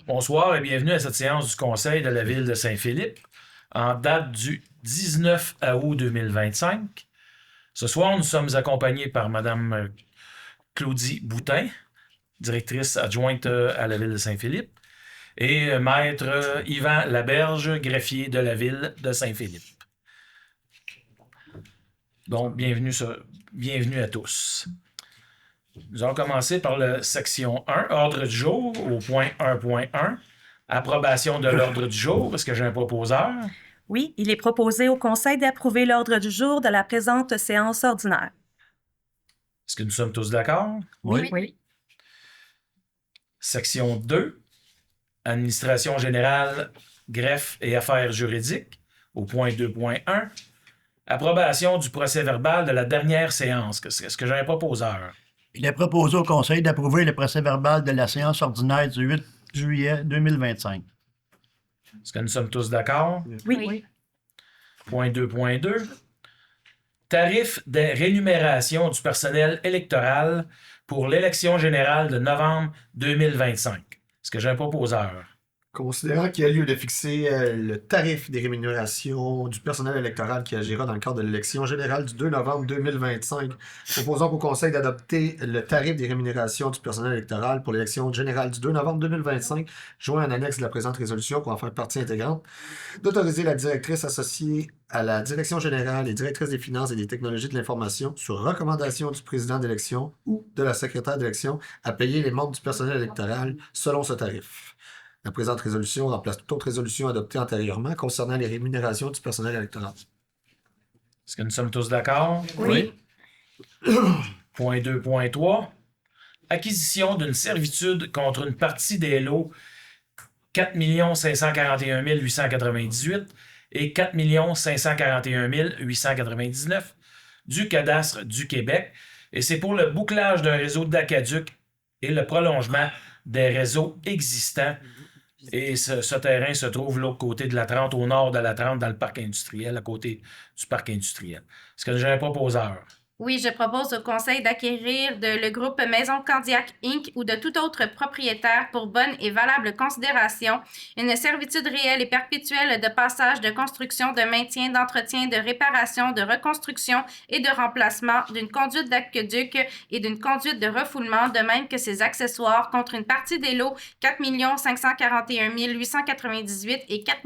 Bonsoir et bienvenue à cette séance du Conseil de la Ville de Saint-Philippe en date du 19 août 2025. Ce soir, nous sommes accompagnés par Mme Claudie Boutin, directrice adjointe à la Ville de Saint-Philippe, et Maître Yvan Laberge, greffier de la Ville de Saint-Philippe. Donc, bienvenue à tous. Nous allons commencer par la section 1, ordre du jour, au point 1.1. Approbation de l'ordre du jour. Est-ce que j'ai un proposeur? Oui, il est proposé au Conseil d'approuver l'ordre du jour de la présente séance ordinaire. Est-ce que nous sommes tous d'accord? Oui. Section 2, administration générale, greffe et affaires juridiques, au point 2.1. Approbation du procès-verbal de la dernière séance. Est-ce que j'ai un proposeur? Il est proposé au Conseil d'approuver le procès-verbal de la séance ordinaire du 8 juillet 2025. Est-ce que nous sommes tous d'accord? Oui. Point 2.2. Tarif des rémunérations du personnel électoral pour l'élection générale de novembre 2025. Est-ce que j'ai un proposeur? Considérant qu'il y a lieu de fixer le tarif des rémunérations du personnel électoral qui agira dans le cadre de l'élection générale du 2 novembre 2025, proposons au Conseil d'adopter le tarif des rémunérations du personnel électoral pour l'élection générale du 2 novembre 2025, joint en annexe de la présente résolution pour en faire partie intégrante, d'autoriser la directrice associée à la Direction générale et directrice des finances et des technologies de l'information, sur recommandation du président d'élection ou de la secrétaire d'élection, à payer les membres du personnel électoral selon ce tarif. La présente résolution remplace toute autre résolution adoptée antérieurement concernant les rémunérations du personnel électoral. Est-ce que nous sommes tous d'accord? Oui. Point 2.3. Acquisition d'une servitude contre une partie des lots 4 541 898 et 4 541 899 du cadastre du Québec. Et c'est pour le bouclage d'un réseau d'Aqueduc et le prolongement des réseaux existants. Et ce terrain se trouve de l'autre côté de la 30, au nord de la 30, dans le parc industriel, à côté du parc industriel. Est-ce que j'ai un proposeur? Oui, je propose au Conseil d'acquérir de le groupe Maison Candiac Inc. ou de tout autre propriétaire pour bonne et valable considération une servitude réelle et perpétuelle de passage, de construction, de maintien, d'entretien, de réparation, de reconstruction et de remplacement d'une conduite d'aqueduc et d'une conduite de refoulement, de même que ses accessoires, contre une partie des lots 4 541 898 et 4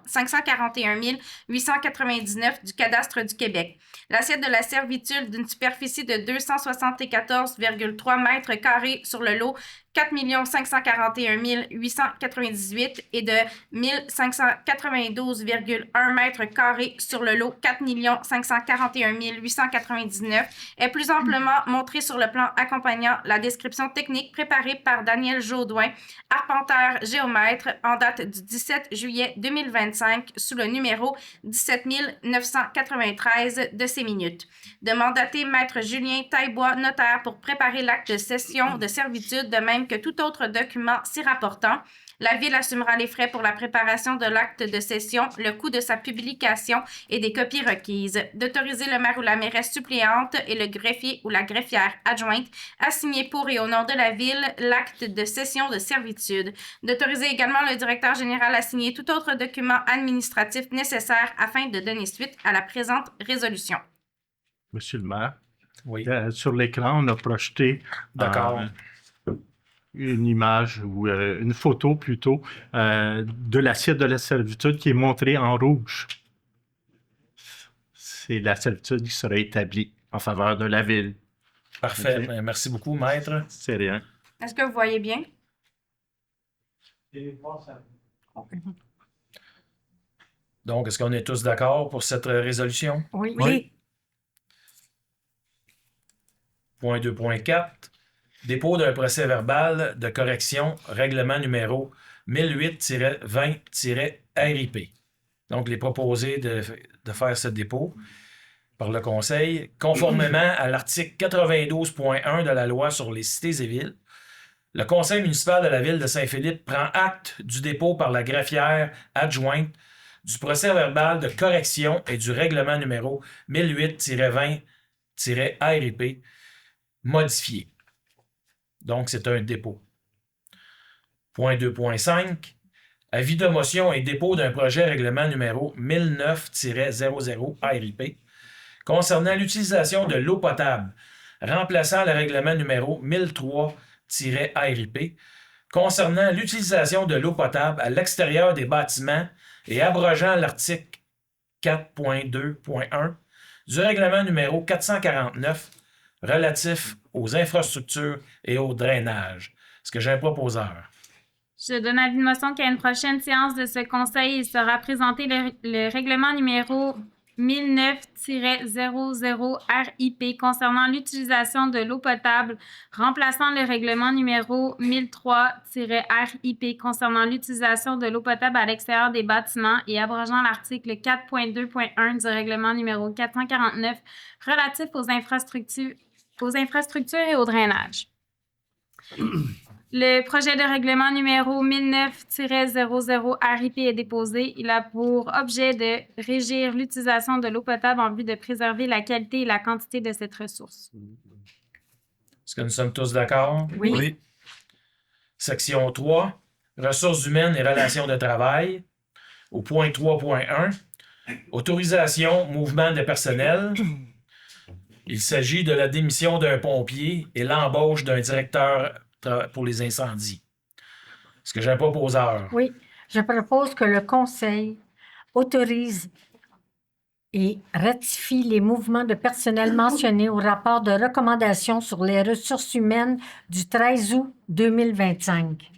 541 899 du cadastre du Québec. L'assiette de la servitude d'une superficie de 274,3 mètres carrés sur le lot 4 541 898 et de 1592,1 mètres carrés sur le lot 4 541 899 est plus amplement montré sur le plan accompagnant la description technique préparée par Daniel Jaudoin, arpenteur géomètre, en date du 17 juillet 2025 sous le numéro 17 993 de ces minutes. De mandater Maître Julien Taillebois, notaire, pour préparer l'acte de cession de servitude, de même que tout autre document s'y rapportant. La Ville assumera les frais pour la préparation de l'acte de cession, le coût de sa publication et des copies requises. D'autoriser le maire ou la mairesse suppléante et le greffier ou la greffière adjointe à signer pour et au nom de la Ville l'acte de cession de servitude. D'autoriser également le directeur général à signer tout autre document administratif nécessaire afin de donner suite à la présente résolution. Monsieur le maire, Oui. Sur l'écran, on a projeté D'accord. une image ou une photo plutôt de l'assiette de la servitude qui est montrée en rouge. C'est la servitude qui sera établie en faveur de la ville. Parfait. Okay. Merci beaucoup, maître. C'est rien. Est-ce que vous voyez bien? Donc, est-ce qu'on est tous d'accord pour cette résolution? Oui. Point 2.4. Dépôt d'un procès-verbal de correction, règlement numéro 1008-20-RIP. Donc, il est proposé de faire ce dépôt par le Conseil, conformément à l'article 92.1 de la loi sur les cités et villes. Le Conseil municipal de la Ville de Saint-Philippe prend acte du dépôt par la greffière adjointe du procès-verbal de correction et du règlement numéro 1008-20-RIP modifié. Donc, c'est un dépôt. Point 2.5. Avis de motion et dépôt d'un projet règlement numéro 1009-00 ARIP concernant l'utilisation de l'eau potable, remplaçant le règlement numéro 1003-ARIP concernant l'utilisation de l'eau potable à l'extérieur des bâtiments et abrogeant l'article 4.2.1 du règlement numéro 449 relatif aux infrastructures et au drainage. Est-ce que j'ai un proposeur? Je donne avis de motion qu'à une prochaine séance de ce conseil, il sera présenté le règlement numéro 1009-00 RIP concernant l'utilisation de l'eau potable, remplaçant le règlement numéro 1003-RIP concernant l'utilisation de l'eau potable à l'extérieur des bâtiments et abrogeant l'article 4.2.1 du règlement numéro 449 relatif aux infrastructures et au drainage. Le projet de règlement numéro 1009-00 RIP est déposé. Il a pour objet de régir l'utilisation de l'eau potable en vue de préserver la qualité et la quantité de cette ressource. Est-ce que nous sommes tous d'accord? Oui. Section 3, ressources humaines et relations de travail. Au point 3.1, autorisation, mouvement de personnel. Il s'agit de la démission d'un pompier et l'embauche d'un directeur pour les incendies. Est-ce que j'ai un proposeur? Oui, je propose que le Conseil autorise et ratifie les mouvements de personnel mentionnés au rapport de recommandation sur les ressources humaines du 13 août 2025.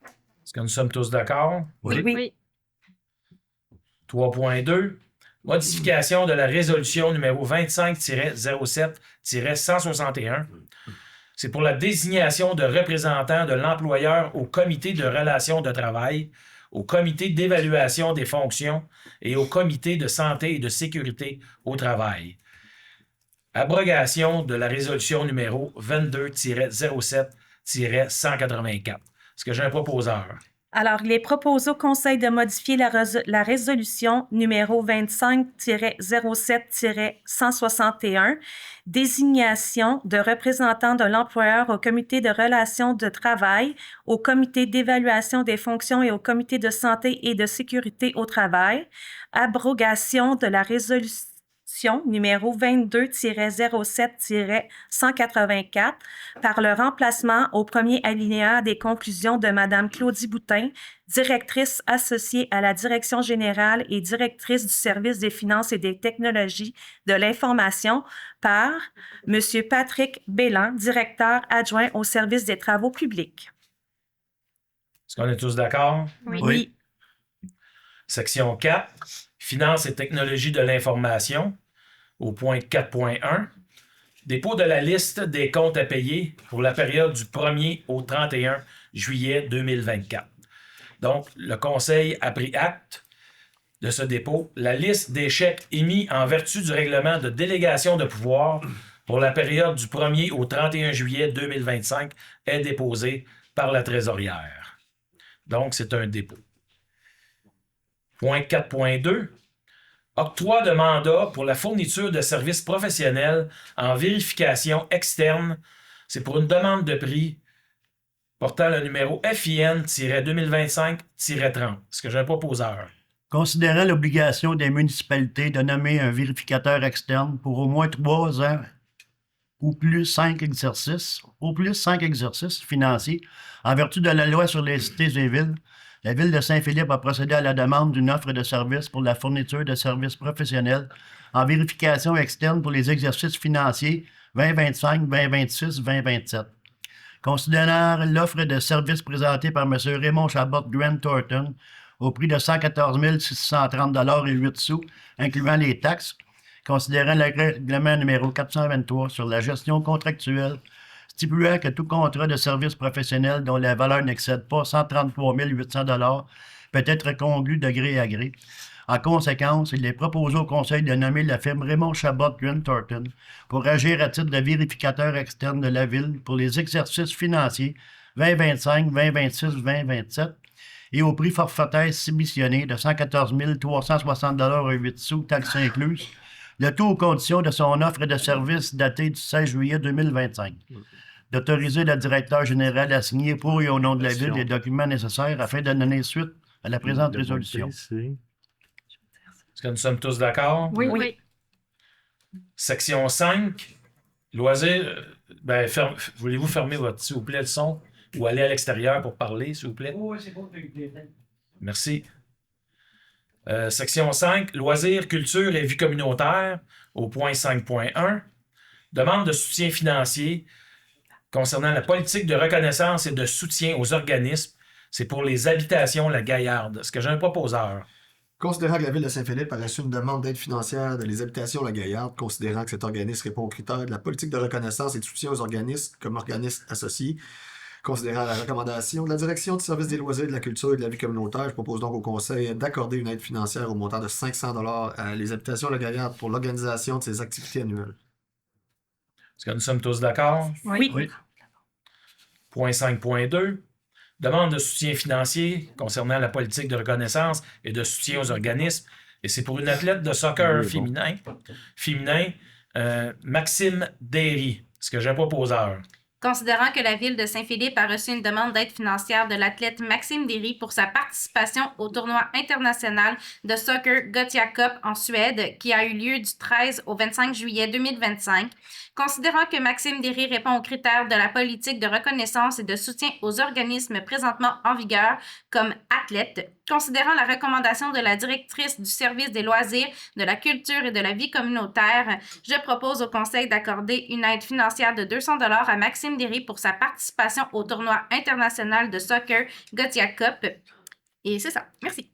Est-ce que nous sommes tous d'accord? Oui. 3.2. Modification de la résolution numéro 25-07-161. C'est pour la désignation de représentants de l'employeur au comité de relations de travail, au comité d'évaluation des fonctions et au comité de santé et de sécurité au travail. Abrogation de la résolution numéro 22-07-184. Est-ce que j'ai un proposeur? Alors, il est proposé au Conseil de modifier la résolution numéro 25-07-161, désignation de représentants de l'employeur au comité de relations de travail, au comité d'évaluation des fonctions et au comité de santé et de sécurité au travail, abrogation de la résolution numéro 22-07-184 par le remplacement au premier alinéa des conclusions de Mme Claudie Boutin, directrice associée à la Direction générale et directrice du service des finances et des technologies de l'information, par M. Patrick Bélan, directeur adjoint au service des travaux publics. Est-ce qu'on est tous d'accord? Oui. Section 4, finances et technologies de l'information. Au point 4.1, dépôt de la liste des comptes à payer pour la période du 1er au 31 juillet 2024. Donc, le Conseil a pris acte de ce dépôt. La liste des chèques émis en vertu du règlement de délégation de pouvoir pour la période du 1er au 31 juillet 2025 est déposée par la trésorière. Donc, c'est un dépôt. Point 4.2. Octroi de mandat pour la fourniture de services professionnels en vérification externe. C'est pour une demande de prix portant le numéro FIN-2025-30. Est-ce que j'ai un proposeur? Considérant l'obligation des municipalités de nommer un vérificateur externe pour au moins 3 ans ou plus 5 exercices financiers en vertu de la loi sur les cités et villes, la Ville de Saint-Philippe a procédé à la demande d'une offre de service pour la fourniture de services professionnels en vérification externe pour les exercices financiers 2025, 2026, 2027. Considérant l'offre de service présentée par M. Raymond Chabot Grant Thornton au prix de 114 630,08 $, incluant les taxes, considérant le règlement numéro 423 sur la gestion contractuelle, stipulant que tout contrat de service professionnel dont la valeur n'excède pas 133 800 $ peut être conclu de gré à gré. En conséquence, il est proposé au Conseil de nommer la firme Raymond Chabot Grant Thornton pour agir à titre de vérificateur externe de la Ville pour les exercices financiers 2025, 2026, 2027 et au prix forfaitaire submissionné de 114 360,08 $, taxes incluses, le tout aux conditions de son offre de service datée du 16 juillet 2025. d'autoriser le directeur général à signer pour et au nom de la Ville les documents nécessaires afin de donner suite à la présente résolution. Est-ce que nous sommes tous d'accord? Oui. Oui. Section 5, loisirs. Voulez-vous fermer s'il vous plaît, le son ou aller à l'extérieur pour parler, s'il vous plaît? Oui, c'est bon. Merci. Section 5, loisirs, culture et vie communautaire, au point 5.1. Demande de soutien financier concernant la politique de reconnaissance et de soutien aux organismes. C'est pour les habitations La Gaillarde. Est-ce que j'ai un proposeur? Considérant que la Ville de Saint-Philippe a reçu une demande d'aide financière de les habitations La Gaillarde, considérant que cet organisme répond aux critères de la politique de reconnaissance et de soutien aux organismes comme organismes associés, considérant la recommandation de la Direction du service des loisirs, de la culture et de la vie communautaire, je propose donc au Conseil d'accorder une aide financière au montant de 500 $ à les habitations La Gaillarde pour l'organisation de ses activités annuelles. Est-ce que nous sommes tous d'accord? Oui. Point 5.2. Demande de soutien financier concernant la politique de reconnaissance et de soutien aux organismes. Et c'est pour une athlète de soccer féminin, Maxime Derry. Est-ce que j'ai un proposeur? Considérant que la Ville de Saint-Philippe a reçu une demande d'aide financière de l'athlète Maxime Derry pour sa participation au tournoi international de soccer Gothia Cup en Suède qui a eu lieu du 13 au 25 juillet 2025, considérant que Maxime Derry répond aux critères de la politique de reconnaissance et de soutien aux organismes présentement en vigueur comme athlète, considérant la recommandation de la directrice du service des loisirs, de la culture et de la vie communautaire, je propose au Conseil d'accorder une aide financière de 200 $ à Maxime Derry pour sa participation au tournoi international de soccer Gothia Cup. Et c'est ça. Merci.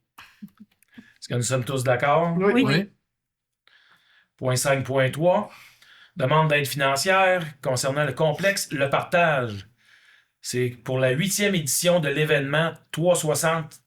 Est-ce que nous sommes tous d'accord? Oui. Point 5.3. Demande d'aide financière concernant le complexe Le Partage. C'est pour la 8e édition de l'événement 360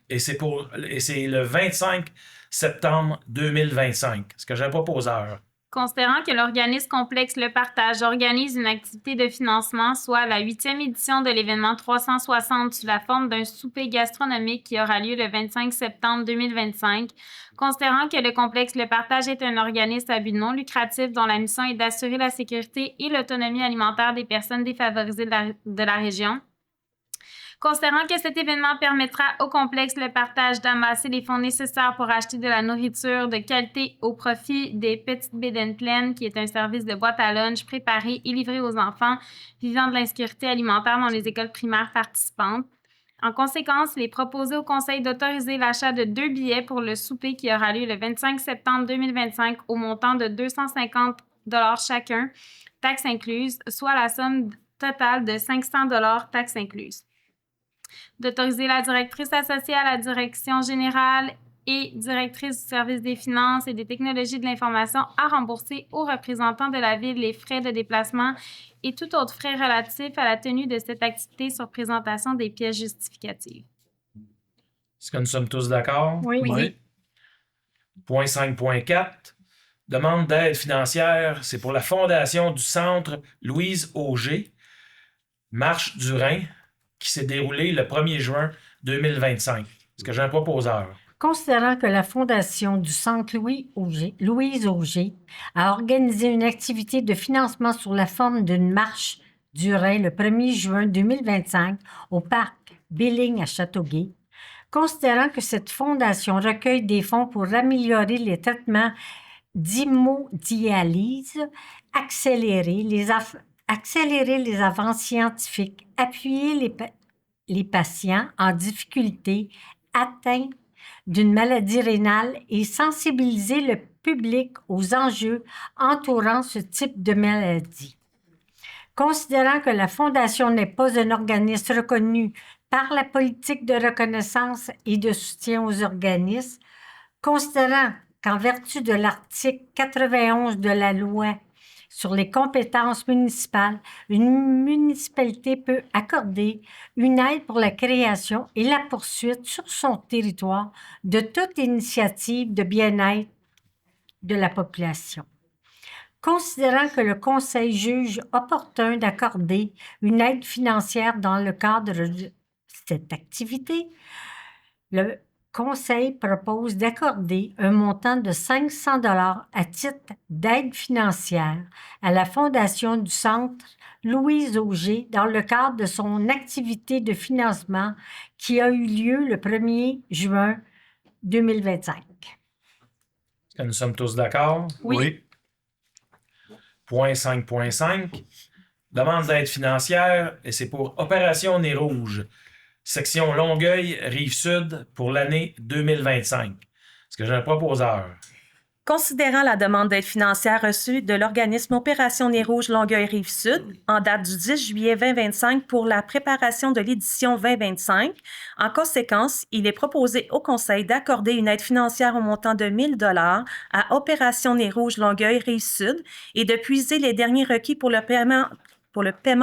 et c'est le 25 septembre 2025. Est-ce que j'ai un proposeur? Considérant que l'organisme complexe Le Partage organise une activité de financement, soit la 8e édition de l'événement 360 sous la forme d'un souper gastronomique qui aura lieu le 25 septembre 2025, considérant que le complexe Le Partage est un organisme à but non lucratif dont la mission est d'assurer la sécurité et l'autonomie alimentaire des personnes défavorisées de la région, considérant que cet événement permettra au complexe Le Partage d'amasser les fonds nécessaires pour acheter de la nourriture de qualité au profit des Petites Bédaines Pleines, qui est un service de boîte à lunch préparé et livré aux enfants vivant de l'insécurité alimentaire dans les écoles primaires participantes. En conséquence, il est proposé au Conseil d'autoriser l'achat de 2 billets pour le souper qui aura lieu le 25 septembre 2025 au montant de 250 $ chacun, taxes incluses, soit la somme totale de 500 $, taxes incluses. D'autoriser la directrice associée à la direction générale et directrice du service des finances et des technologies de l'information à rembourser aux représentants de la Ville les frais de déplacement et tout autre frais relatifs à la tenue de cette activité sur présentation des pièces justificatives. Est-ce que nous sommes tous d'accord? Oui. Point 5.4. Demande d'aide financière, c'est pour la fondation du Centre Louise Auger, Marche du Rhin, qui s'est déroulée le 1er juin 2025. Est-ce que j'ai un proposeur? Considérant que la Fondation du Centre Louise Auger a organisé une activité de financement sous la forme d'une marche du Rhin le 1er juin 2025 au parc Billing à Châteauguay, considérant que cette fondation recueille des fonds pour améliorer les traitements d'hémodialyse, accélérer les avances scientifiques, appuyer les patients en difficulté atteints d'une maladie rénale et sensibiliser le public aux enjeux entourant ce type de maladie. Considérant que la Fondation n'est pas un organisme reconnu par la politique de reconnaissance et de soutien aux organismes, considérant qu'en vertu de l'article 91 de la loi sur les compétences municipales, une municipalité peut accorder une aide pour la création et la poursuite sur son territoire de toute initiative de bien-être de la population. Considérant que le Conseil juge opportun d'accorder une aide financière dans le cadre de cette activité, le Conseil propose d'accorder un montant de 500 $ à titre d'aide financière à la Fondation du Centre Louise Auger dans le cadre de son activité de financement qui a eu lieu le 1er juin 2025. Est-ce que nous sommes tous d'accord? Oui. Point 5.5. Demande d'aide financière et c'est pour Opération Nez Rouge, section Longueuil, Rive-Sud pour l'année 2025. Est-ce que j'ai un proposeur? Considérant la demande d'aide financière reçue de l'organisme Opération Nez Rouge Longueuil-Rive-Sud en date du 10 juillet 2025 pour la préparation de l'édition 2025, en conséquence, il est proposé au Conseil d'accorder une aide financière au montant de 1 000 $ à Opération Nez Rouge Longueuil-Rive-Sud et de puiser les derniers requis pour le paiement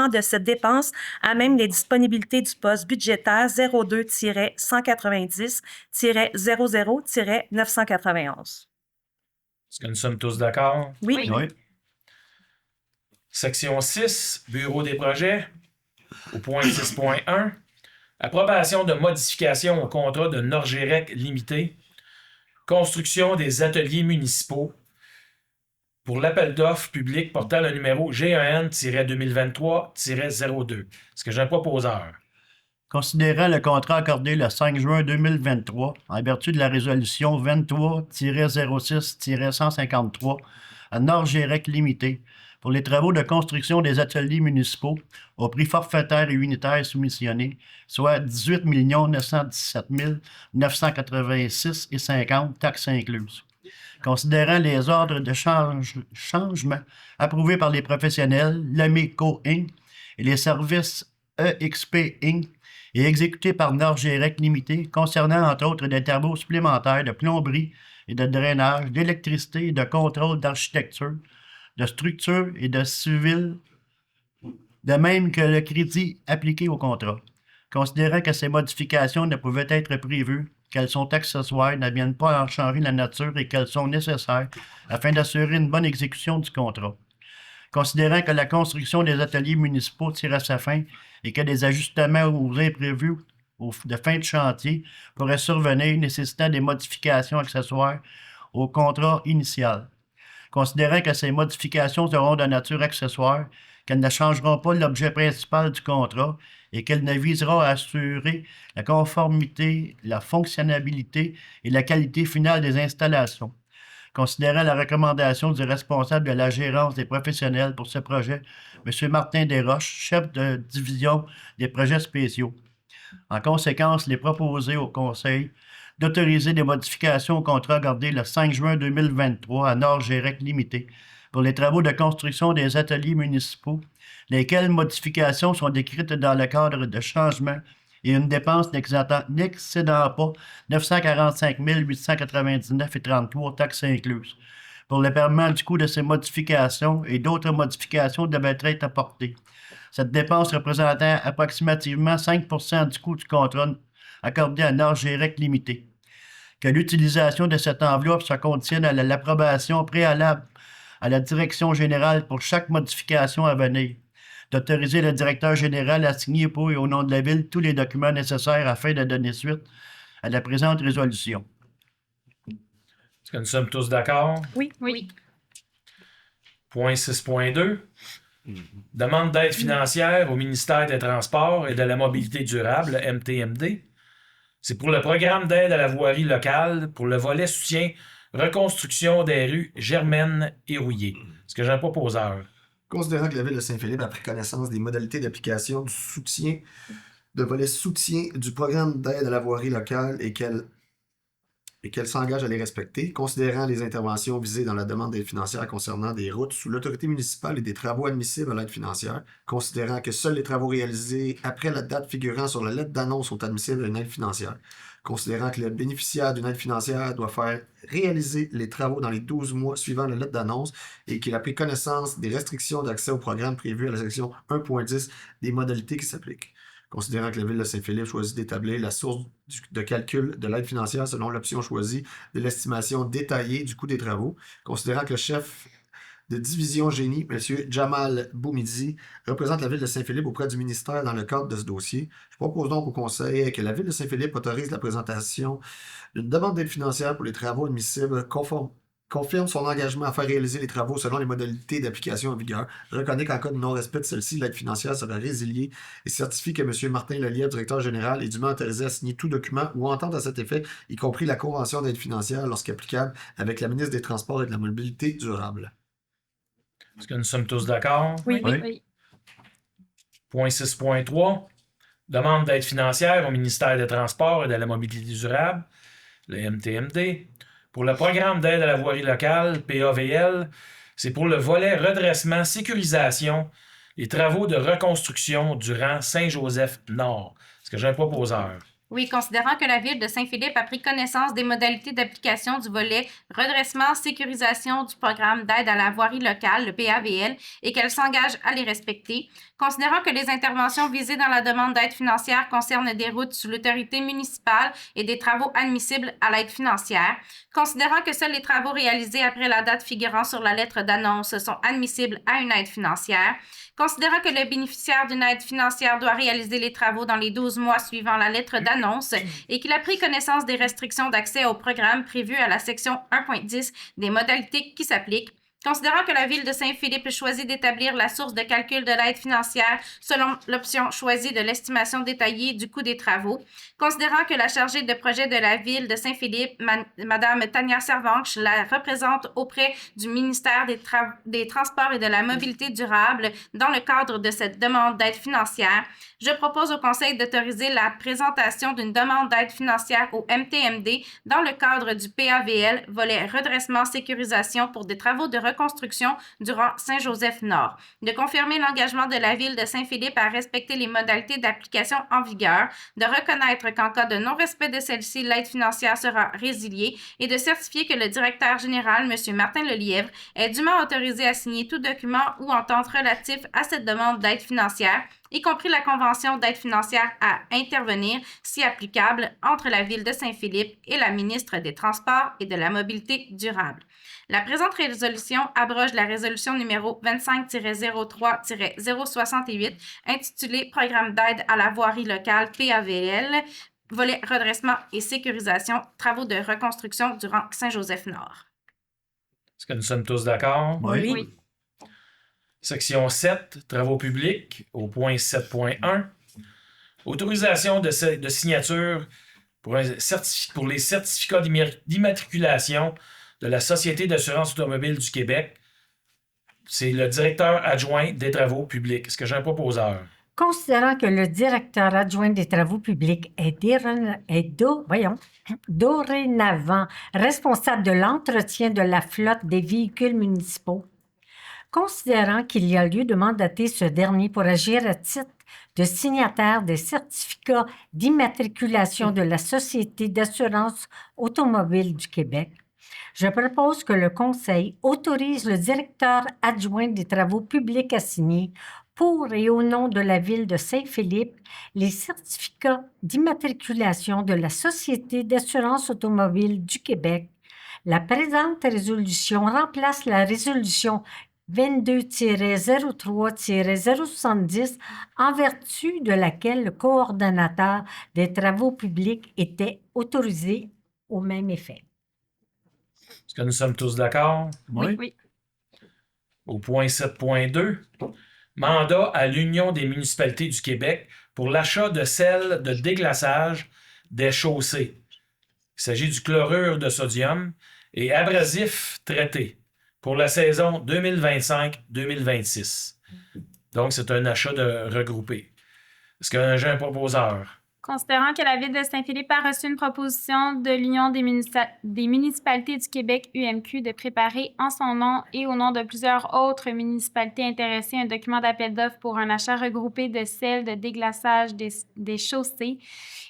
de cette dépense à même les disponibilités du poste budgétaire 02-190-00-991. Est-ce que nous sommes tous d'accord? Oui. Oui. Section 6, Bureau des projets, au point 6.1. Approbation de modification au contrat de Norgérec Limité. Construction des ateliers municipaux pour l'appel d'offres public portant le numéro GEN-2023-02. Est-ce que j'ai un proposeur? Considérant le contrat accordé le 5 juin 2023 en vertu de la résolution 23-06-153 à Norgérec Limité pour les travaux de construction des ateliers municipaux au prix forfaitaire et unitaire soumissionné, soit 18 917 986,50 taxes incluses. Considérant les ordres de changement approuvés par les professionnels, l'AMECO Inc. et les services EXP Inc. et exécutés par Norgérec Limité concernant entre autres des travaux supplémentaires de plomberie et de drainage, d'électricité et de contrôle d'architecture, de structure et de civil, de même que le crédit appliqué au contrat. Considérant que ces modifications ne pouvaient être prévues, qu'elles sont accessoires, ne viennent pas en changer la nature et qu'elles sont nécessaires afin d'assurer une bonne exécution du contrat. Considérant que la construction des ateliers municipaux tire à sa fin et que des ajustements aux imprévus de fin de chantier pourraient survenir nécessitant des modifications accessoires au contrat initial. Considérant que ces modifications seront de nature accessoire, qu'elles ne changeront pas l'objet principal du contrat et qu'elles ne viseront à assurer la conformité, la fonctionnalité et la qualité finale des installations. Considérant la recommandation du responsable de la gérance des professionnels pour ce projet, M. Martin Desroches, chef de division des projets spéciaux. En conséquence, il est proposé au Conseil d'autoriser des modifications au contrat accordé le 5 juin 2023 à Norgérec Limité pour les travaux de construction des ateliers municipaux, lesquelles modifications sont décrites dans le cadre de changement et une dépense n'excédant pas 945 899,33 taxes incluses. Pour le paiement du coût de ces modifications et d'autres modifications devraient être apportées. Cette dépense représentant approximativement 5 % du coût du contrat accordé à Norgérec Limité. Que l'utilisation de cette enveloppe se conditionne à l'approbation préalable à la direction générale pour chaque modification à venir. D'autoriser le directeur général à signer pour et au nom de la Ville tous les documents nécessaires afin de donner suite à la présente résolution. Est-ce que nous sommes tous d'accord? Oui. Point 6.2. Demande d'aide financière au ministère des Transports et de la Mobilité durable, MTMD. C'est pour le programme d'aide à la voirie locale pour le volet soutien reconstruction des rues Germaine et Rouillé. Est-ce que j'ai un proposeur? Considérant que la Ville de Saint-Philippe a pris connaissance des modalités d'application du soutien, de volet soutien du programme d'aide à la voirie locale et qu'elle s'engage à les respecter, considérant les interventions visées dans la demande d'aide financière concernant des routes sous l'autorité municipale et des travaux admissibles à l'aide financière, considérant que seuls les travaux réalisés après la date figurant sur la lettre d'annonce sont admissibles à une aide financière, considérant que le bénéficiaire d'une aide financière doit faire réaliser les travaux dans les 12 mois suivant la lettre d'annonce et qu'il a pris connaissance des restrictions d'accès au programme prévues à la section 1.10 des modalités qui s'appliquent. Considérant que la Ville de Saint-Philippe choisit d'établir la source de calcul de l'aide financière selon l'option choisie de l'estimation détaillée du coût des travaux, considérant que le chef de division génie, M. Jamal Boumidi, représente la ville de Saint-Philippe auprès du ministère dans le cadre de ce dossier. Je propose donc au Conseil que la ville de Saint-Philippe autorise la présentation d'une demande d'aide financière pour les travaux admissibles, confirme son engagement à faire réaliser les travaux selon les modalités d'application en vigueur, reconnaît qu'en cas de non-respect de celle-ci, l'aide financière sera résiliée et certifie que M. Martin Lelièvre, directeur général, est dûment autorisé à signer tout document ou entente à cet effet, y compris la convention d'aide financière lorsqu'applicable avec la ministre des Transports et de la Mobilité durable. Est-ce que nous sommes tous d'accord? Oui. Oui. Point 6.3. Demande d'aide financière au ministère des Transports et de la Mobilité durable, le MTMD. Pour le programme d'aide à la voirie locale, PAVL, c'est pour le volet redressement, sécurisation, les travaux de reconstruction du rang Saint-Joseph-Nord. Est-ce que j'ai un proposeur? Oui, considérant que la Ville de Saint-Philippe a pris connaissance des modalités d'application du volet redressement, sécurisation du programme d'aide à la voirie locale, le PAVL, et qu'elle s'engage à les respecter, considérant que les interventions visées dans la demande d'aide financière concernent des routes sous l'autorité municipale et des travaux admissibles à l'aide financière, considérant que seuls les travaux réalisés après la date figurant sur la lettre d'annonce sont admissibles à une aide financière, considérant que le bénéficiaire d'une aide financière doit réaliser les travaux dans les 12 mois suivant la lettre d'annonce et qu'il a pris connaissance des restrictions d'accès au programme prévues à la section 1.10 des modalités qui s'appliquent, considérant que la Ville de Saint-Philippe choisit d'établir la source de calcul de l'aide financière selon l'option choisie de l'estimation détaillée du coût des travaux, considérant que la chargée de projet de la Ville de Saint-Philippe, Mme Tania Servanche, la représente auprès du ministère des Transports et de la Mobilité durable dans le cadre de cette demande d'aide financière, je propose au Conseil d'autoriser la présentation d'une demande d'aide financière au MTMD dans le cadre du PAVL, volet redressement sécurisation pour des travaux de reconstruction durant Saint-Joseph-Nord, de confirmer l'engagement de la Ville de Saint-Philippe à respecter les modalités d'application en vigueur, de reconnaître qu'en cas de non-respect de celle-ci, l'aide financière sera résiliée et de certifier que le directeur général, M. Martin Lelièvre, est dûment autorisé à signer tout document ou entente relatif à cette demande d'aide financière, y compris la convention d'aide financière à intervenir, si applicable, entre la Ville de Saint-Philippe et la ministre des Transports et de la Mobilité durable. La présente résolution abroge la résolution numéro 25-03-068 intitulée « Programme d'aide à la voirie locale PAVL, volet redressement et sécurisation, travaux de reconstruction durant Saint-Joseph-Nord ». Est-ce que nous sommes tous d'accord? Oui. Section 7, travaux publics, au point 7.1. Autorisation de signature pour les certificats d'immatriculation de la Société d'assurance automobile du Québec. C'est le directeur adjoint des travaux publics. Est-ce que j'ai un proposeur? Considérant que le directeur adjoint des travaux publics est dorénavant responsable de l'entretien de la flotte des véhicules municipaux, considérant qu'il y a lieu de mandater ce dernier pour agir à titre de signataire des certificats d'immatriculation de la Société d'assurance automobile du Québec, je propose que le Conseil autorise le directeur adjoint des travaux publics à signer pour et au nom de la Ville de Saint-Philippe les certificats d'immatriculation de la Société d'assurance automobile du Québec. La présente résolution remplace la résolution 22-03-070 en vertu de laquelle le coordonnateur des travaux publics était autorisé au même effet. Est-ce que nous sommes tous d'accord? Oui. Au point 7.2, mandat à l'Union des municipalités du Québec pour l'achat de sel de déglaçage des chaussées. Il s'agit du chlorure de sodium et abrasif traité pour la saison 2025-2026. Donc, c'est un achat de regroupé. Est-ce que j'ai un proposeur? Considérant que la Ville de Saint-Philippe a reçu une proposition de l'Union des municipalités du Québec, UMQ, de préparer en son nom et au nom de plusieurs autres municipalités intéressées un document d'appel d'offres pour un achat regroupé de sel de déglaçage des chaussées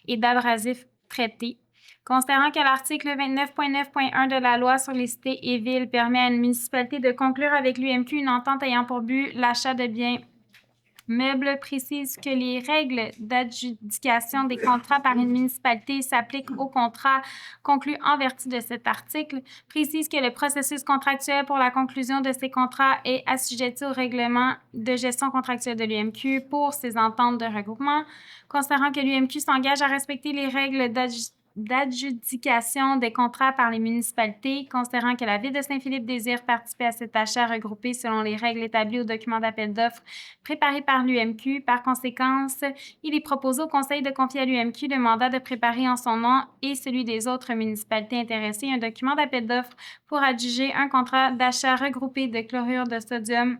et d'abrasifs traités. Considérant que l'article 29.9.1 de la loi sur les cités et villes permet à une municipalité de conclure avec l'UMQ une entente ayant pour but l'achat de biens Meubles précise que les règles d'adjudication des contrats par une municipalité s'appliquent aux contrats conclus en vertu de cet article. Précise que le processus contractuel pour la conclusion de ces contrats est assujetti au règlement de gestion contractuelle de l'UMQ pour ces ententes de regroupement. Considérant que l'UMQ s'engage à respecter les règles d'adjudication des contrats par les municipalités, considérant que la Ville de Saint-Philippe désire participer à cet achat regroupé selon les règles établies au document d'appel d'offres préparé par l'UMQ. Par conséquent, il est proposé au Conseil de confier à l'UMQ le mandat de préparer en son nom et celui des autres municipalités intéressées un document d'appel d'offres pour adjuger un contrat d'achat regroupé de chlorure de sodium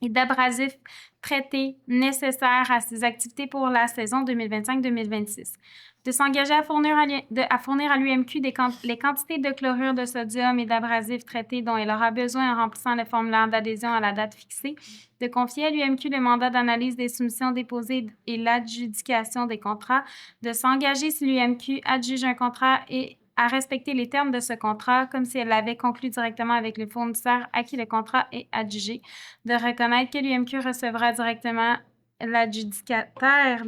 et d'abrasifs traités nécessaires à ses activités pour la saison 2025-2026. De s'engager à fournir à l'UMQ les quantités de chlorure de sodium et d'abrasifs traités dont elle aura besoin en remplissant le formulaire d'adhésion à la date fixée. De confier à l'UMQ le mandat d'analyse des soumissions déposées et l'adjudication des contrats. De s'engager si l'UMQ adjuge un contrat et à respecter les termes de ce contrat comme si elle l'avait conclu directement avec le fournisseur à qui le contrat est adjugé. De reconnaître que l'UMQ recevra directement l'adjudicataire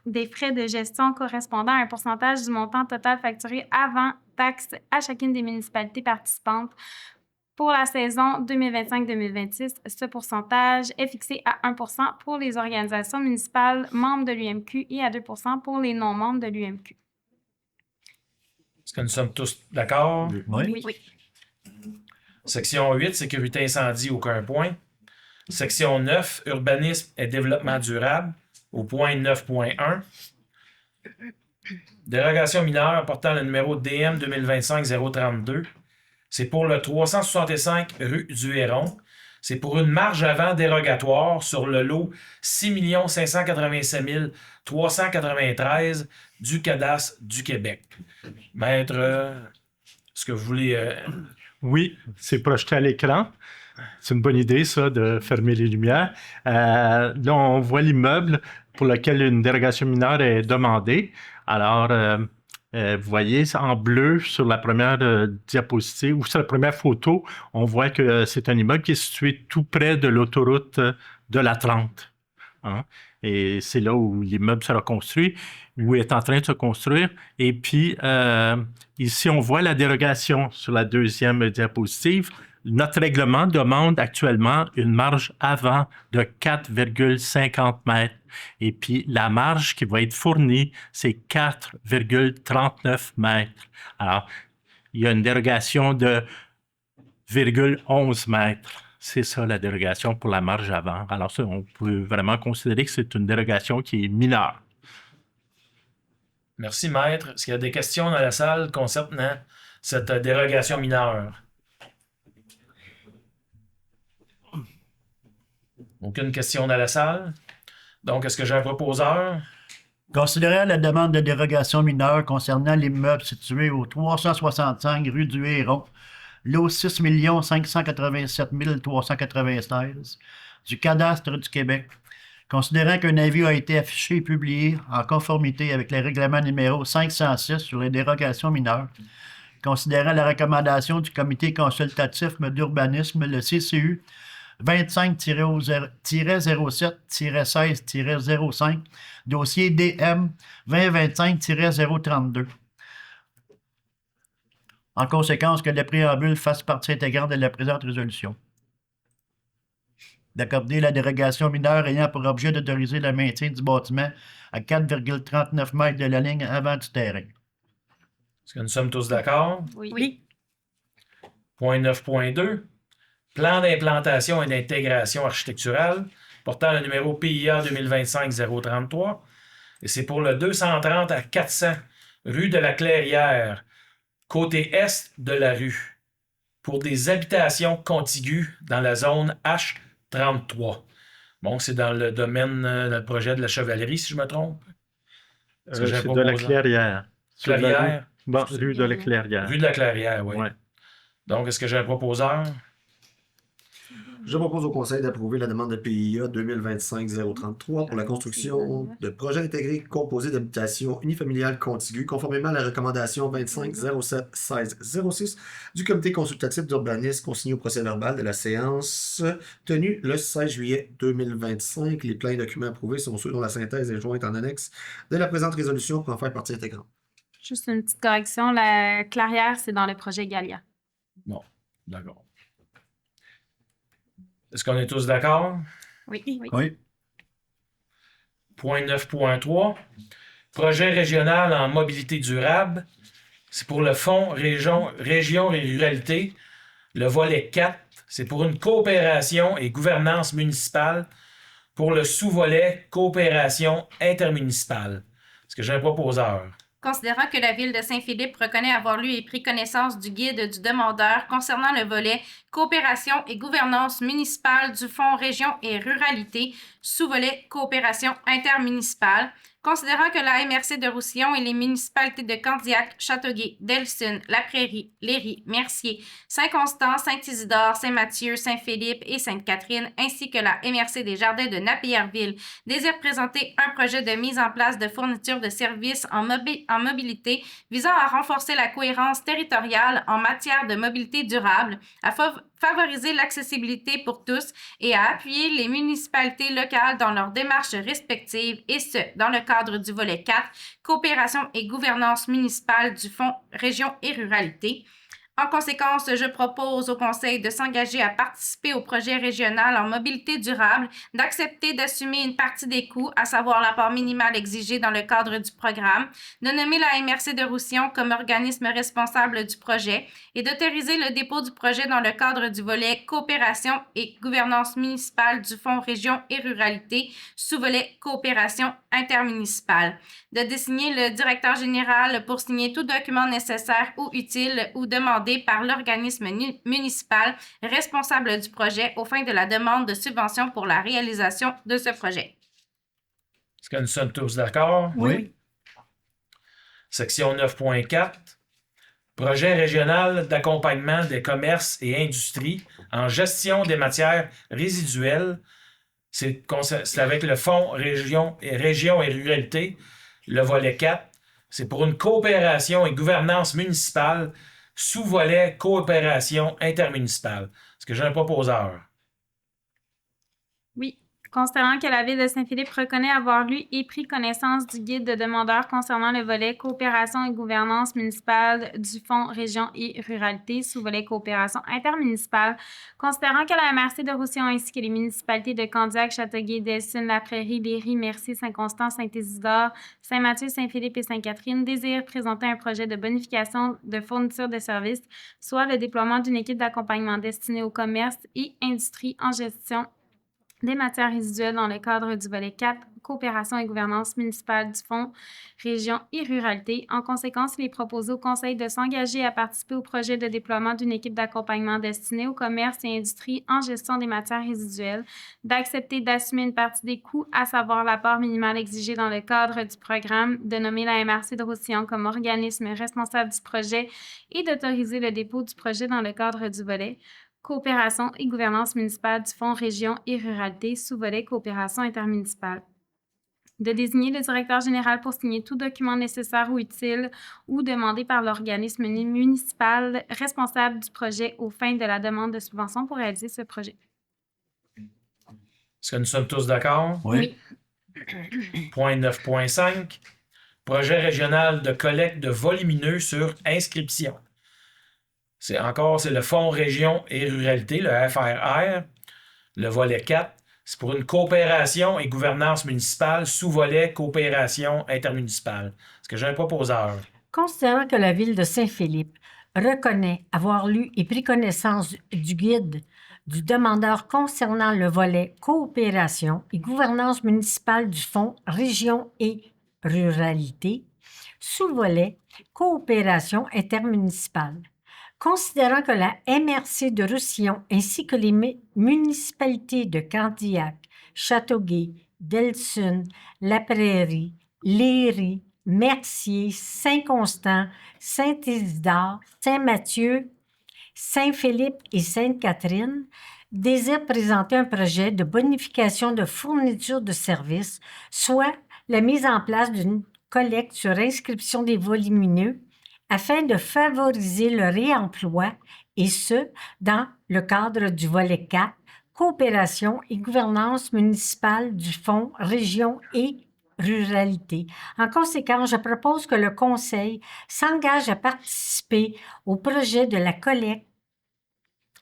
des frais de gestion correspondant à un pourcentage du montant total facturé avant taxe à chacune des municipalités participantes. Pour la saison 2025-2026, ce pourcentage est fixé à 1 % pour les organisations municipales membres de l'UMQ et à 2 % pour les non-membres de l'UMQ. Est-ce que nous sommes tous d'accord? Oui. Oui. Section 8, sécurité incendie, aucun point. Section 9, urbanisme et développement durable, au point 9.1. Dérogation mineure portant le numéro DM 2025-032. C'est pour le 365 rue du Héron. C'est pour une marge avant dérogatoire sur le lot 6 587 393 du cadastre du Québec. Maître, est-ce que vous voulez... Oui, c'est projeté à l'écran. C'est une bonne idée, ça, de fermer les lumières. Là, on voit l'immeuble pour lequel une dérogation mineure est demandée. Alors, vous voyez, en bleu, sur la première diapositive, ou sur la première photo, on voit que c'est un immeuble qui est situé tout près de l'autoroute de la 30. Hein? Et c'est là où l'immeuble sera construit, ou est en train de se construire. Et puis, ici, on voit la dérogation sur la deuxième diapositive. Notre règlement demande actuellement une marge avant de 4,50 mètres. Et puis, la marge qui va être fournie, c'est 4,39 mètres. Alors, il y a une dérogation de 0,11 mètres. C'est ça, la dérogation pour la marge avant. Alors, ça, on peut vraiment considérer que c'est une dérogation qui est mineure. Merci, Maître. Est-ce qu'il y a des questions dans la salle concernant cette dérogation mineure? Aucune question dans la salle. Donc, est-ce que j'ai un proposeur? Considérant la demande de dérogation mineure concernant l'immeuble situé au 365 rue du Héron, lot 6 587 396 du cadastre du Québec, considérant qu'un avis a été affiché et publié en conformité avec le règlement numéro 506 sur les dérogations mineures, considérant la recommandation du comité consultatif d'urbanisme, le CCU, 25-07-16-05, dossier DM 2025-032. En conséquence, que le préambule fasse partie intégrante de la présente résolution. D'accorder la dérogation mineure ayant pour objet d'autoriser le maintien du bâtiment à 4,39 mètres de la ligne avant du terrain. Est-ce que nous sommes tous d'accord? Oui. Point 9.2. Plan d'implantation et d'intégration architecturale portant le numéro PIA 2025-033. Et c'est pour le 230 à 400 rue de la Clairière, côté est de la rue, pour des habitations contiguës dans la zone H33. Bon, c'est dans le domaine, dans le projet de la chevalerie, si je me trompe. C'est de la Clairière. Clairière? Bon, rue de la Clairière. Rue de la Clairière, oui. Ouais. Donc, est-ce que j'ai un proposeur? Je propose au Conseil d'approuver la demande de PIA 2025-033 pour la construction de projets intégrés composés d'habitations unifamiliales contiguës, conformément à la recommandation 25-07-16-06 du Comité consultatif d'urbanisme consigné au procès-verbal de la séance tenue le 16 juillet 2025. Les plans et documents approuvés sont ceux dont la synthèse est jointe en annexe de la présente résolution pour en faire partie intégrante. Juste une petite correction. La clairière, c'est dans le projet Galia. Bon, d'accord. Est-ce qu'on est tous d'accord? Oui. Oui. Point 9.3. Projet régional en mobilité durable. C'est pour le fonds région et ruralité. Le volet 4, c'est pour une coopération et gouvernance municipale. Pour le sous-volet coopération intermunicipale. Est-ce que j'ai un proposeur? Considérant que la Ville de Saint-Philippe reconnaît avoir lu et pris connaissance du guide du demandeur concernant le volet coopération et gouvernance municipale du Fonds Région et Ruralité, sous-volet coopération intermunicipale, considérant que la MRC de Roussillon et les municipalités de Candiac, Châteauguay, Delsun, La Prairie, Léry, Mercier, Saint-Constant, Saint-Isidore, Saint-Mathieu, Saint-Philippe et Sainte-Catherine, ainsi que la MRC des Jardins de Napierville, désirent présenter un projet de mise en place de fourniture de services en mobilité visant à renforcer la cohérence territoriale en matière de mobilité durable, à favoriser l'accessibilité pour tous et à appuyer les municipalités locales dans leurs démarches respectives, et ce, dans le cadre du volet 4, coopération et gouvernance municipale du Fonds Région et Ruralité. En conséquence, je propose au Conseil de s'engager à participer au projet régional en mobilité durable, d'accepter d'assumer une partie des coûts, à savoir l'apport minimal exigé dans le cadre du programme, de nommer la MRC de Roussillon comme organisme responsable du projet et d'autoriser le dépôt du projet dans le cadre du volet coopération et gouvernance municipale du Fonds Région et Ruralité, sous-volet coopération intermunicipale, de désigner le directeur général pour signer tout document nécessaire ou utile ou demandé par l'organisme municipal responsable du projet aux fins de la demande de subvention pour la réalisation de ce projet. Est-ce que nous sommes tous d'accord? Oui. Section 9.4. Projet régional d'accompagnement des commerces et industries en gestion des matières résiduelles. C'est avec le Fonds Région et Ruralité, le volet 4. C'est pour une coopération et gouvernance municipale, sous-volet coopération intermunicipale. Est-ce que j'ai un proposeur? Oui. Considérant que la Ville de Saint-Philippe reconnaît avoir lu et pris connaissance du guide de demandeur concernant le volet coopération et gouvernance municipale du Fonds Région et Ruralité, sous-volet coopération intermunicipale, considérant que la MRC de Roussillon ainsi que les municipalités de Candiac, Châteauguay, Delsun, La Prairie, Léry, Mercier, Saint-Constant, Saint-Isidore, Saint-Mathieu, Saint-Philippe et Sainte-Catherine désirent présenter un projet de bonification de fourniture de services, soit le déploiement d'une équipe d'accompagnement destinée au commerce et industrie en gestion des matières résiduelles dans le cadre du volet 4, coopération et gouvernance municipale du Fonds Région et Ruralité. En conséquence, il est proposé au Conseil de s'engager à participer au projet de déploiement d'une équipe d'accompagnement destinée au commerce et industrie en gestion des matières résiduelles, d'accepter d'assumer une partie des coûts, à savoir l'apport minimal exigé dans le cadre du programme, de nommer la MRC de Roussillon comme organisme responsable du projet et d'autoriser le dépôt du projet dans le cadre du volet coopération et gouvernance municipale du Fonds Région et Ruralité, sous-volet coopération intermunicipale. De désigner le directeur général pour signer tout document nécessaire ou utile ou demandé par l'organisme municipal responsable du projet aux fins de la demande de subvention pour réaliser ce projet. Est-ce que nous sommes tous d'accord? Oui. Point 9.5. Projet régional de collecte de volumineux sur inscription. C'est le Fonds Région et Ruralité, le FRR, le volet 4. C'est pour une coopération et gouvernance municipale, sous-volet coopération intermunicipale. Est-ce que j'ai un proposeur? Considérant que la Ville de Saint-Philippe reconnaît avoir lu et pris connaissance du guide du demandeur concernant le volet coopération et gouvernance municipale du Fonds Région et Ruralité, sous-volet coopération intermunicipale, considérant que la MRC de Roussillon ainsi que les municipalités de Candiac, Châteauguay, Delsun, La Prairie, Léry, Mercier, Saint-Constant, Saint-Isidore, Saint-Mathieu, Saint-Philippe et Sainte-Catherine désire présenter un projet de bonification de fourniture de services, soit la mise en place d'une collecte sur inscription des volumineux afin de favoriser le réemploi, et ce, dans le cadre du volet 4, coopération et gouvernance municipale du Fonds Région et Ruralité. En conséquence, je propose que le Conseil s'engage à participer au projet de la collecte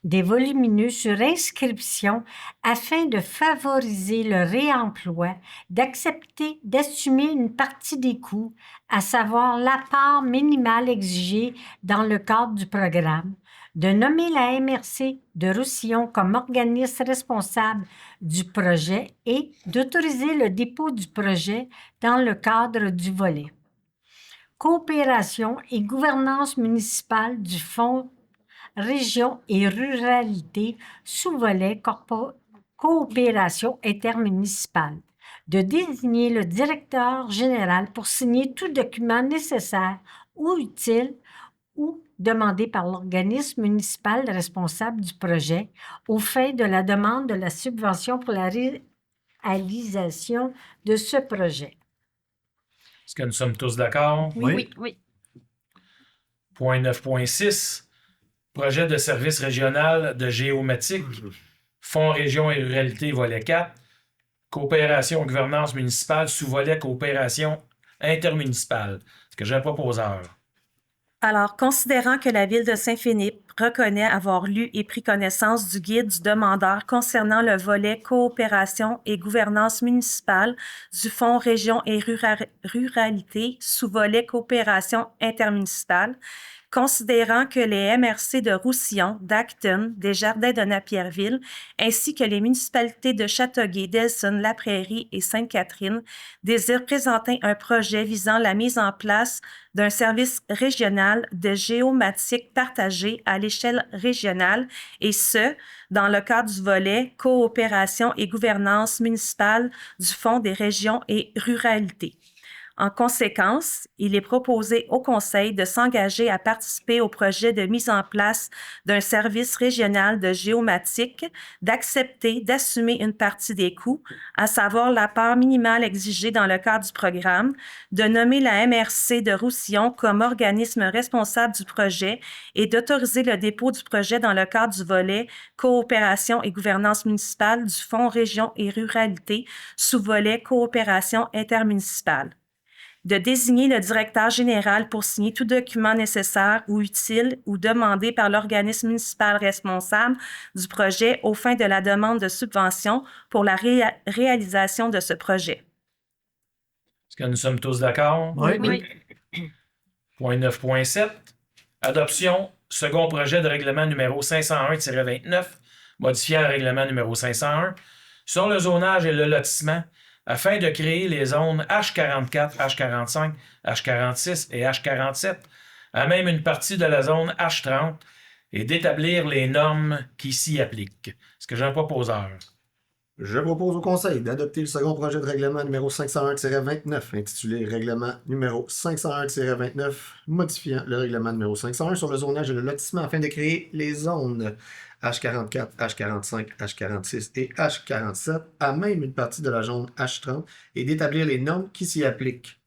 des volumineux sur inscription afin de favoriser le réemploi, d'accepter d'assumer une partie des coûts, à savoir la part minimale exigée dans le cadre du programme, de nommer la MRC de Roussillon comme organisme responsable du projet et d'autoriser le dépôt du projet dans le cadre du volet coopération et gouvernance municipale du Fonds Région et Ruralité, sous-volet coopération intermunicipale, de désigner le directeur général pour signer tout document nécessaire ou utile ou demandé par l'organisme municipal responsable du projet aux fins de la demande de la subvention pour la réalisation de ce projet. Est-ce que nous sommes tous d'accord? Oui. Oui. Point 9.6. Projet de service régional de géomatique. Fonds Région et Ruralité, volet 4. Coopération et gouvernance municipale, sous-volet coopération intermunicipale. Est-ce que j'ai un proposeur? Alors, considérant que la Ville de Saint-Philippe reconnaît avoir lu et pris connaissance du guide du demandeur concernant le volet coopération et gouvernance municipale du Fonds Région et Ruralité, sous-volet coopération intermunicipale, considérant que les MRC de Roussillon, d'Acton, des Jardins de Napierville, ainsi que les municipalités de Châteauguay, Delson, La Prairie et Sainte-Catherine désirent présenter un projet visant la mise en place d'un service régional de géomatique partagé à l'échelle régionale, et ce, dans le cadre du volet coopération et gouvernance municipale du Fonds des régions et ruralité. En conséquence, il est proposé au Conseil de s'engager à participer au projet de mise en place d'un service régional de géomatique, d'accepter d'assumer une partie des coûts, à savoir la part minimale exigée dans le cadre du programme, de nommer la MRC de Roussillon comme organisme responsable du projet et d'autoriser le dépôt du projet dans le cadre du volet coopération et gouvernance municipale du Fonds Région et Ruralité, sous-volet coopération intermunicipale. De désigner le directeur général pour signer tout document nécessaire ou utile ou demandé par l'organisme municipal responsable du projet aux fins de la demande de subvention pour la réalisation de ce projet. Est-ce que nous sommes tous d'accord? Oui. Point 9.7. Adoption, second projet de règlement numéro 501-29, modifiant le règlement numéro 501, sur le zonage et le lotissement, afin de créer les zones H44, H45, H46 et H47, à même une partie de la zone H30, et d'établir les normes qui s'y appliquent. Est-ce que j'ai un proposeur? Je propose au Conseil d'adopter le second projet de règlement numéro 501-29, intitulé Règlement numéro 501-29, modifiant le règlement numéro 501 sur le zonage et le lotissement afin de créer les zones H44, H45, H46 et H47, à même une partie de la zone H30, et d'établir les normes qui s'y appliquent.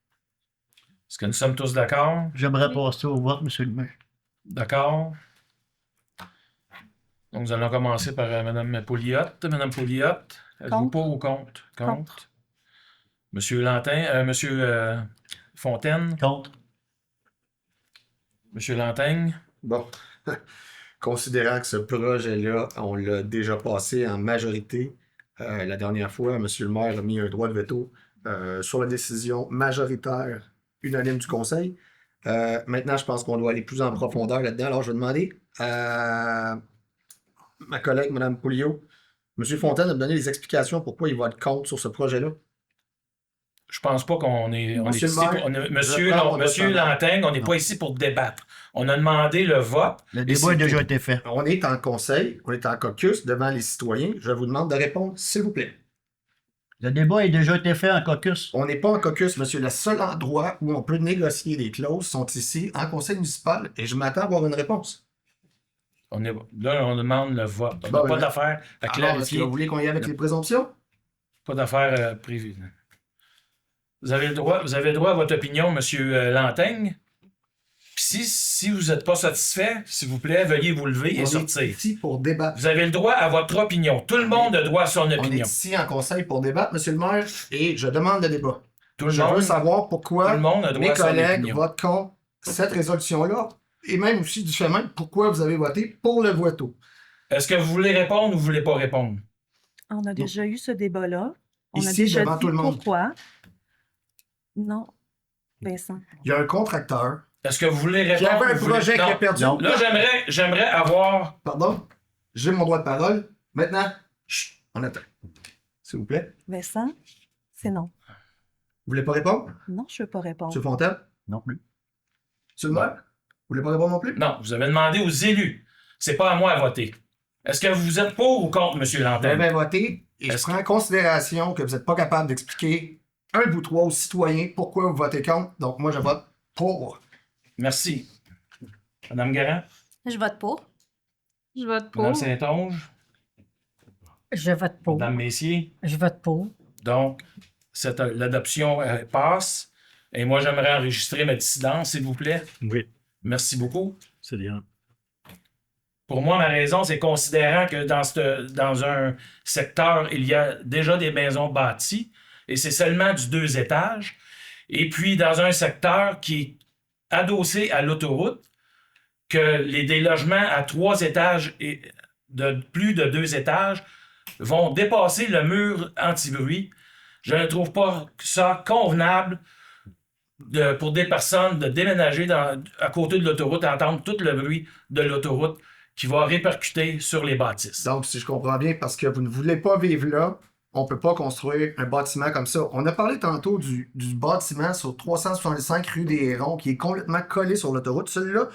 Est-ce que nous sommes tous d'accord? J'aimerais passer au vote, M. le maire. D'accord. Donc, nous allons commencer par Mme Pouliot. Mme Pouliot, êtes-vous pour ou contre? Contre. Monsieur Lantin, Monsieur Fontaine? Contre. Monsieur Lantaigne? Bon, considérant que ce projet-là, on l'a déjà passé en majorité, la dernière fois, M. le maire a mis un droit de veto sur la décision majoritaire unanime du Conseil. Maintenant, je pense qu'on doit aller plus en profondeur là-dedans. Alors, je vais demander à ma collègue, Mme Pouliot, M. Fontaine, de me donner des explications pourquoi il va être contre sur ce projet-là. Je pense pas qu'on est, on est Monsieur ici le maire, pour... je Monsieur prends mon Lantaigne, on n'est pas ici pour débattre. On a demandé le vote. Le et débat a c'est déjà tout. été fait. On est en Conseil, on est en caucus devant les citoyens. Je vous demande de répondre, s'il vous plaît. Le débat a déjà été fait en caucus. On n'est pas en caucus, monsieur. Le seul endroit où on peut négocier des clauses sont ici, en conseil municipal, et je m'attends à avoir une réponse. Là, on demande le vote. On n'a Bon, pas ben, d'affaires à Alors, est-ce que clarifier. vous voulez qu'on y aille avec les présomptions? Pas d'affaires privées. Vous avez le droit à votre opinion, M. Lantaigne. Puis si vous n'êtes pas satisfait, s'il vous plaît, veuillez vous lever et On est sortir. ici pour débattre. Vous avez le droit à votre opinion. Tout le monde a droit à son On est opinion. ici en conseil pour débattre, Monsieur le maire, et je demande le débat. Tout le Je monde, veux savoir tout pourquoi le monde a droit mes à son collègues opinion. votent contre cette résolution-là, et même aussi du fait même pourquoi vous avez voté pour le voto. Est-ce que vous voulez répondre ou vous ne voulez pas répondre? On a déjà eu ce débat-là. On a Ici, déjà devant dit tout le monde. pourquoi. Non, Vincent. Il y a un contracteur Est-ce que vous voulez qui répondre? avait un ou vous voulez- projet qui a Non. perdu. Non. Là, j'aimerais avoir... Pardon, j'ai mon droit de parole. Maintenant, chut, on attend. S'il vous plaît. Vincent, c'est non. Vous voulez pas répondre? Non, je ne veux pas répondre. Monsieur Fontaine? Non plus. Monsieur le maire? Vous voulez pas répondre non plus? Non, vous avez demandé aux élus. C'est pas à moi à voter. Est-ce que vous êtes pour ou contre, M. Vous Lantaigne? avez voté et je Est-ce prends en considération que vous n'êtes pas capable d'expliquer un bout trois aux citoyens pourquoi vous votez contre. Donc, moi, je vote pour. Merci. Madame Garand? Je vote pour. Je vote pour. Madame Saint-Onge? Je vote pour. Madame Messier? Je vote pour. Donc, l'adoption passe. Et moi, j'aimerais enregistrer ma dissidence, s'il vous plaît. Oui, Merci beaucoup. c'est bien. Pour moi, ma raison, c'est considérant que dans un secteur, il y a déjà des maisons bâties et c'est seulement du 2 étages. Et puis, dans un secteur qui est adossé à l'autoroute, que des logements à 3 étages et de plus de 2 étages vont dépasser le mur anti-bruit. Je ne trouve pas ça convenable pour des personnes de déménager à côté de l'autoroute, entendre tout le bruit de l'autoroute qui va répercuter sur les bâtisses. Donc, si je comprends bien, parce que vous ne voulez pas vivre là, on ne peut pas construire un bâtiment comme ça. On a parlé tantôt du bâtiment sur 365 rue des Hérons qui est complètement collé sur l'autoroute. Celui-là,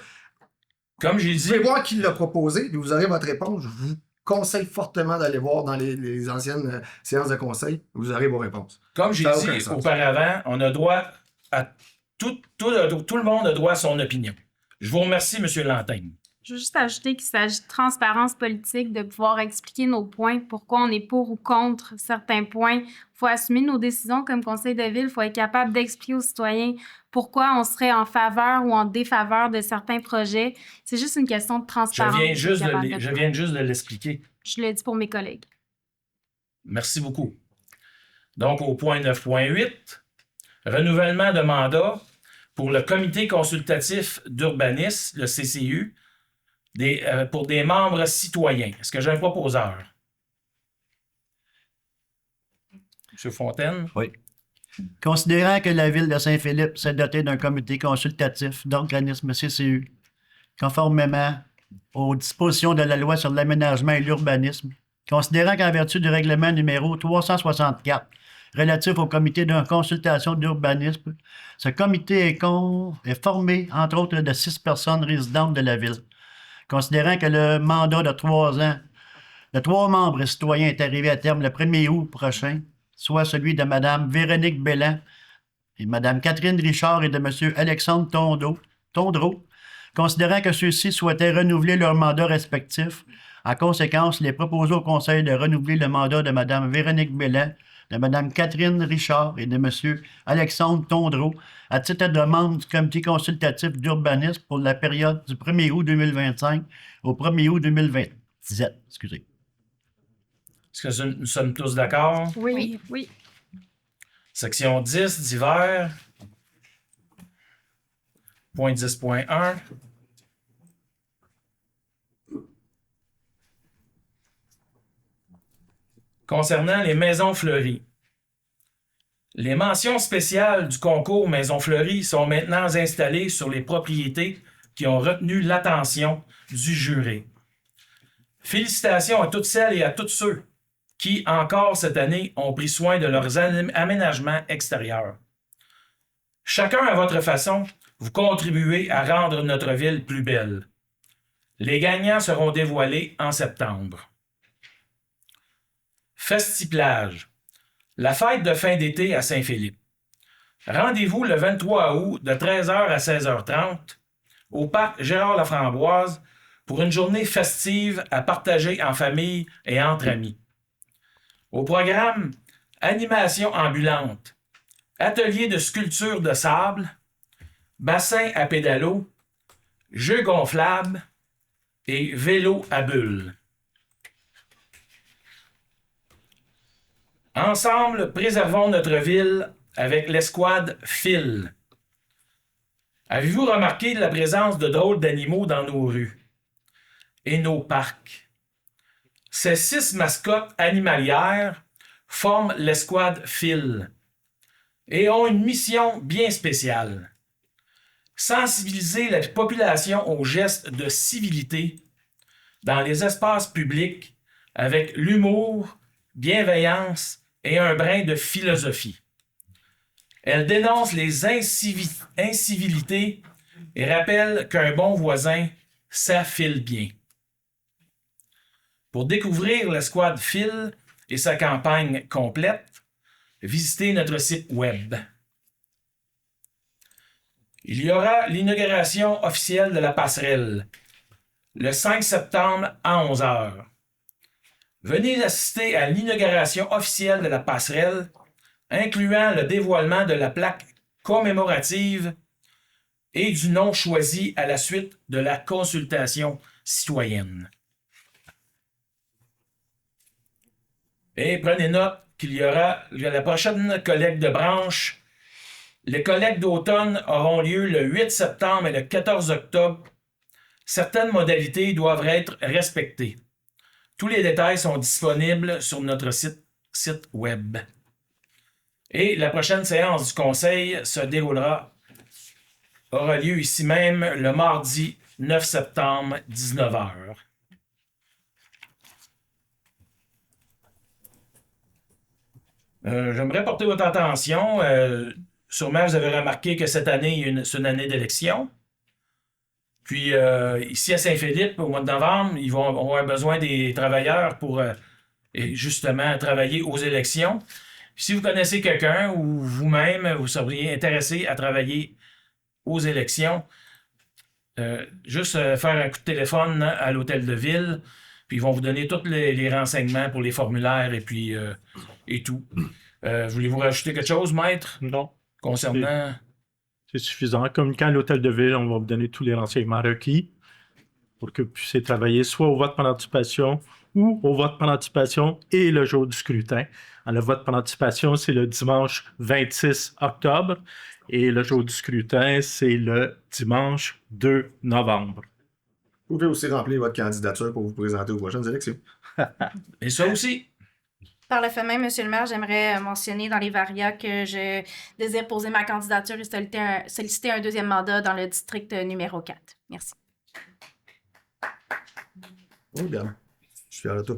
Comme j'ai vous dit, pouvez voir qui l'a proposé, puis vous aurez votre réponse. Je vous conseille fortement d'aller voir dans les anciennes séances de conseil. Vous aurez vos réponses. comme j'ai Ça a dit aucun sens. auparavant, on a droit à tout le monde a droit à son opinion. Je vous remercie, M. Lantaigne. Je veux juste ajouter qu'il s'agit de transparence politique, de pouvoir expliquer nos points, pourquoi on est pour ou contre certains points. Il faut assumer nos décisions comme conseil de ville. Il faut être capable d'expliquer aux citoyens pourquoi on serait en faveur ou en défaveur de certains projets. C'est juste une question de Je transparence. viens juste Capable de, de- je viens juste de l'expliquer. Je le dis pour mes collègues. Merci beaucoup. Donc, au point 9.8, renouvellement de mandat pour le comité consultatif d'urbanisme, le CCU, pour des membres citoyens. Est-ce que j'ai un proposeur? M. Fontaine? Oui. Considérant que la ville de Saint-Philippe s'est dotée d'un comité consultatif d'organisme CCU, conformément aux dispositions de la loi sur l'aménagement et l'urbanisme, considérant qu'en vertu du règlement numéro 364 relatif au comité de consultation d'urbanisme, ce comité est formé, entre autres, de 6 personnes résidentes de la ville. Considérant que le mandat de 3 ans de 3 membres citoyens est arrivé à terme le 1er août prochain, soit celui de Mme Véronique Belland et Mme Catherine Richard et de M. Alexandre Tondreau, considérant que ceux-ci souhaitaient renouveler leur mandat respectif. En conséquence, il est proposé au Conseil de renouveler le mandat de Mme Véronique Belland, de Mme Catherine Richard et de M. Alexandre Tondreau à titre de membre du comité consultatif d'urbanisme pour la période du 1er août 2025 au 1er août 2027. Excusez. Est-ce que nous sommes tous d'accord? Oui. Oui. Section 10, divers. Point 10.1. Concernant les maisons fleuries. Les mentions spéciales du concours Maisons fleuries sont maintenant installées sur les propriétés qui ont retenu l'attention du jury. Félicitations à toutes celles et à tous ceux qui, encore cette année, ont pris soin de leurs aménagements extérieurs. Chacun à votre façon, vous contribuez à rendre notre ville plus belle. Les gagnants seront dévoilés en septembre. Festiplage. La fête de fin d'été à Saint-Philippe. Rendez-vous le 23 août de 13h à 16h30 au parc Gérard Laframboise pour une journée festive à partager en famille et entre amis. Au programme, animation ambulante, atelier de sculpture de sable, bassin à pédalo, jeux gonflables et vélo à bulles. Ensemble, préservons notre ville avec l'escouade Phil. Avez-vous remarqué la présence de drôles d'animaux dans nos rues et nos parcs? Ces 6 mascottes animalières forment l'escouade Phil et ont une mission bien spéciale. Sensibiliser la population aux gestes de civilité dans les espaces publics avec l'humour, bienveillance et un brin de philosophie. Elle dénonce les incivilités et rappelle qu'un bon voisin, ça file bien. Pour découvrir l'escouade Phil et sa campagne complète, visitez notre site web. Il y aura l'inauguration officielle de la passerelle le 5 septembre à 11h. Venez assister à l'inauguration officielle de la passerelle, incluant le dévoilement de la plaque commémorative et du nom choisi à la suite de la consultation citoyenne. Et prenez note qu'il y aura la prochaine collecte de branches. Les collectes d'automne auront lieu le 8 septembre et le 14 octobre. Certaines modalités doivent être respectées. Tous les détails sont disponibles sur notre site web. Et la prochaine séance du Conseil aura lieu ici même le mardi 9 septembre, 19h. J'aimerais porter votre attention. Sûrement, vous avez remarqué que cette année, c'est une année d'élection. Puis, ici à Saint-Philippe, au mois de novembre, ils vont avoir besoin des travailleurs pour justement travailler aux élections. Si vous connaissez quelqu'un ou vous-même, vous seriez intéressé à travailler aux élections, juste faire un coup de téléphone à l'hôtel de ville, puis ils vont vous donner tous les renseignements pour les formulaires et puis et tout. Voulez-vous rajouter quelque chose, maître? Non. Concernant... C'est suffisant. Communiquant à l'hôtel de ville, on va vous donner tous les renseignements requis pour que vous puissiez travailler soit au vote par anticipation ou au vote par anticipation et le jour du scrutin. Le vote par anticipation, c'est le dimanche 26 octobre et le jour du scrutin, c'est le dimanche 2 novembre. Vous pouvez aussi remplir votre candidature pour vous présenter aux prochaines élections. Et ça aussi. Par le fait même, M. le maire, j'aimerais mentionner dans les varias que je désire poser ma candidature et solliciter un deuxième mandat dans le district numéro 4. Merci. Oh, bien. Je suis fier de toi.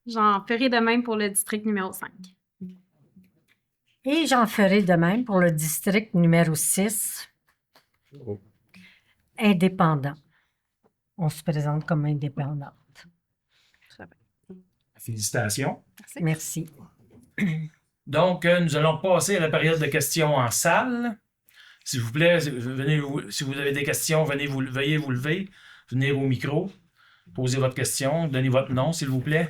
J'en ferai de même pour le district numéro 5. Et j'en ferai de même pour le district numéro 6. Oh. Indépendant. On se présente comme indépendante. Félicitations. Merci. Donc, nous allons passer à la période de questions en salle. S'il vous plaît, si vous avez des questions, veuillez vous lever, venir au micro, posez votre question, donnez votre nom, s'il vous plaît.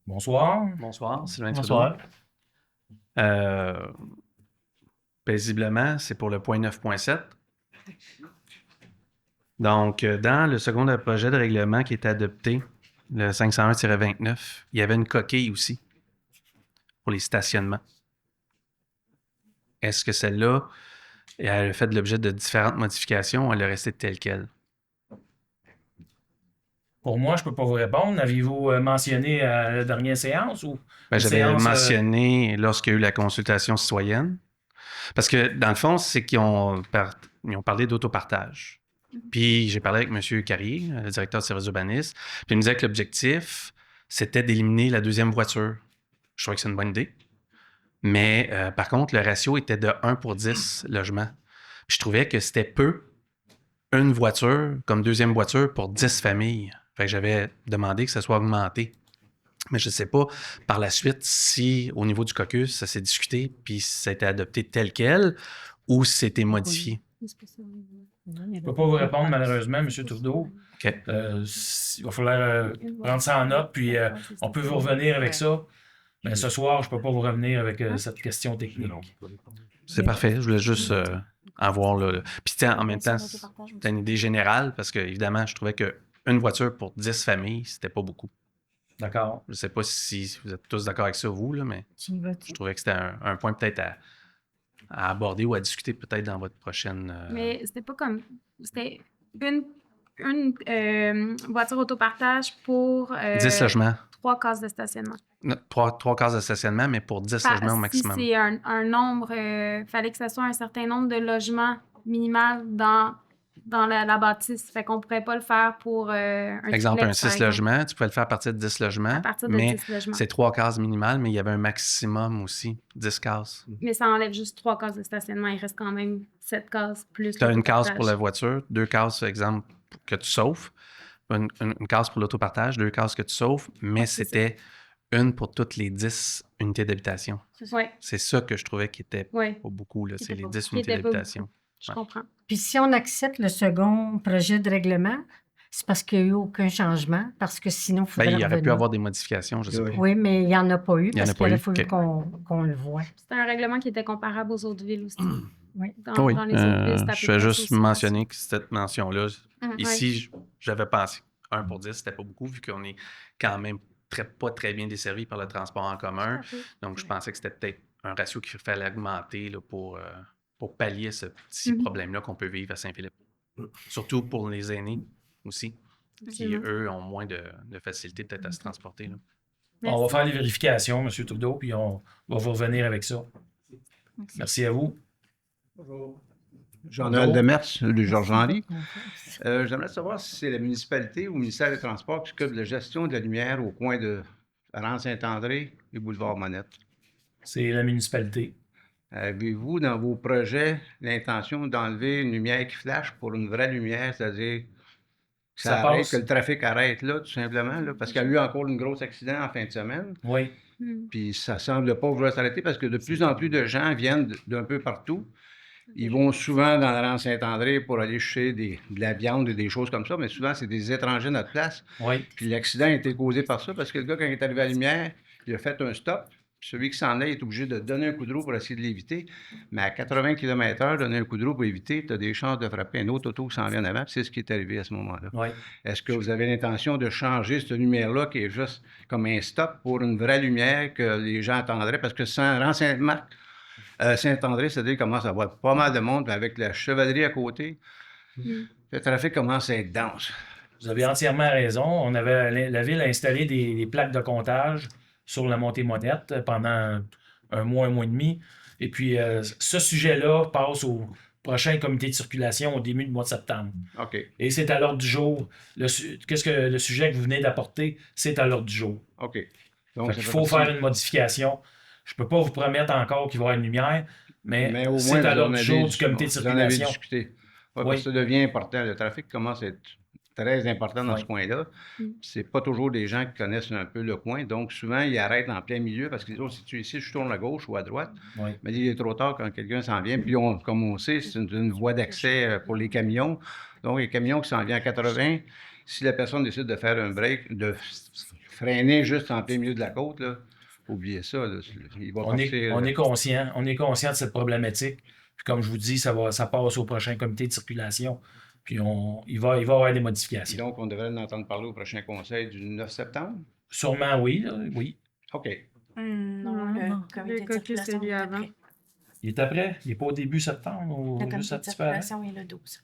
Bonsoir. Bonsoir, Sylvain Trudeau. Bonsoir. Paisiblement, c'est pour le point 9.7. Donc, dans le second projet de règlement qui est adopté, le 501-29, il y avait une coquille aussi pour les stationnements. Est-ce que celle-là, elle a fait l'objet de différentes modifications ou elle est restée telle qu'elle? Pour moi, je ne peux pas vous répondre. Avez-vous mentionné à la dernière séance? Ou J'avais séance, mentionné lorsqu'il y a eu la consultation citoyenne. Parce que, dans le fond, c'est qu'ils ont parlé d'autopartage. Puis, j'ai parlé avec M. Carrier, le directeur de service urbanisme, puis il me disait que l'objectif, c'était d'éliminer la deuxième voiture. Je trouvais que c'est une bonne idée. Mais, par contre, le ratio était de 1 pour 10 logements. Puis, je trouvais que c'était peu, une voiture comme deuxième voiture pour 10 familles. Fait que j'avais demandé que ça soit augmenté. Mais je ne sais pas, par la suite, si au niveau du caucus, ça s'est discuté, puis ça a été adopté tel quel, ou c'était modifié. Je ne peux pas vous répondre, malheureusement, M. Trudeau. OK. Il va falloir prendre ça en note, puis on peut vous revenir avec ça. Mais ce soir, je ne peux pas vous revenir avec cette question technique. C'est parfait. Je voulais juste avoir le. Puis en même temps, c'est une idée générale, parce que évidemment, je trouvais qu'une voiture pour 10 familles, c'était pas beaucoup. D'accord. Je ne sais pas si vous êtes tous d'accord avec ça, vous, là, mais je trouvais que c'était un point peut-être à aborder ou à discuter peut-être dans votre prochaine. Mais c'était pas comme. C'était une voiture autopartage pour 10 logements. 3 cases de stationnement. Non, 3 cases de stationnement, mais pour 10 logements au maximum. Si c'est un nombre, fallait que ce soit un certain nombre de logements minimal dans la bâtisse. Fait qu'on ne pourrait pas le faire pour un Exemple, triplex, un 6 logements, tu pouvais le faire à partir de 10 logements. À partir de mais 10 logements. c'est 3 cases minimales, mais il y avait un maximum aussi, 10 cases. Mais ça enlève juste 3 cases de stationnement. Il reste quand même 7 cases plus. Tu as une case l'autopartage. pour la voiture, 2 cases, exemple, que tu sauves, une case pour l'autopartage, 2 cases que tu sauves, mais c'était une pour toutes les 10 unités d'habitation. Ouais. C'est ça que je trouvais qui était Ouais. pas beaucoup, là. Qui C'est était les pas 10 beaucoup. unités Qui était pas d'habitation. Je comprends. Puis si on accepte le second projet de règlement, c'est parce qu'il n'y a eu aucun changement, parce que sinon, il faudrait Ben, il aurait pu revenir. avoir des modifications, je sais pas. Oui, mais il n'y en a pas eu, Il y en a parce pas qu'il aurait eu, fallu ok. qu'on le voit. C'était un règlement qui était comparable aux autres villes aussi. Oui. Dans les autres villes, c'était à peu je vais près juste aussi. mentionner que cette mention-là, Ouais. ici, j'avais pensé 1 pour 10, c'était pas beaucoup, vu qu'on est quand même pas très bien desservi par le transport en commun. Donc, je pensais que c'était peut-être un ratio qu'il fallait augmenter là, pour pallier ce petit problème-là qu'on peut vivre à Saint-Philippe. Surtout pour les aînés aussi, qui, eux, ont moins de facilité peut-être à se transporter. Là. On va faire les vérifications, M. Trudeau, puis on va vous revenir avec ça. Merci à vous. Jean-Noël Demers, de Georges-Henri. J'aimerais savoir si c'est la municipalité ou le ministère des Transports qui s'occupe de la gestion de la lumière au coin de Rang-Saint-André et boulevard Monette. C'est la municipalité. Avez-vous, dans vos projets, l'intention d'enlever une lumière qui flash pour une vraie lumière, c'est-à-dire que Ça arrête, passe. que le trafic arrête là, tout simplement, là, parce qu'il y a eu encore un gros accident en fin de semaine, Oui. puis ça semble pas vouloir s'arrêter parce que de plus en plus de gens viennent d'un peu partout. Ils vont souvent dans la rang Saint-André pour aller chercher de la viande et des choses comme ça, mais souvent, c'est des étrangers à notre place. Oui. Puis l'accident a été causé par ça, parce que le gars, quand il est arrivé à la lumière, il a fait un stop. Puis celui qui s'en est obligé de donner un coup de roue pour essayer de l'éviter. Mais à 80 km/h, donner un coup de roue pour éviter, tu as des chances de frapper une autre auto qui s'en vient en avant. Puis c'est ce qui est arrivé à ce moment-là. Oui. Est-ce que vous avez l'intention de changer cette lumière-là, qui est juste comme un stop pour une vraie lumière que les gens attendraient? Parce que sans rang Saint-Marc, Saint-André, c'est-à-dire qu'il commence à avoir pas mal de monde, puis avec la chevalerie à côté, le trafic commence à être dense. Vous avez entièrement raison. La ville a installé des plaques de comptage sur la montée Monette pendant un mois et demi. Et puis, ce sujet-là passe au prochain comité de circulation au début du mois de septembre. OK. Et c'est à l'ordre du jour. Qu'est-ce que le sujet que vous venez d'apporter, c'est à l'ordre du jour. OK. Donc, il faut faire une modification. Je ne peux pas vous promettre encore qu'il va y avoir une lumière, mais au moins, c'est à vous l'ordre en du avez jour du comité de vous en avez circulation. discuté. Ouais, Oui. parce que ça devient important. Le trafic commence à être très important dans Oui. ce coin-là. C'est pas toujours des gens qui connaissent un peu le coin. Donc, souvent, ils arrêtent en plein milieu parce qu'ils disent, oh, si tu es ici, je tourne à gauche ou à droite. Oui. Mais il est trop tard quand quelqu'un s'en vient. Puis, comme on sait, c'est une voie d'accès pour les camions. Donc, les camions qui s'en viennent à 80, si la personne décide de faire un break, de freiner juste en plein milieu de la côte, là, oubliez ça. Là, il va On est partir. on est conscient de cette problématique. Puis comme je vous dis, ça passe au prochain comité de circulation. Puis il va y avoir des Et modifications. donc, on devrait en entendre parler au prochain conseil du 9 septembre. Sûrement oui, là, oui. OK. Non, le comité de caucus, circulation celui est avant. après. Il est après? Il n'est pas au début septembre ou Le juste comité un de petit peu avant? circulation est le 12.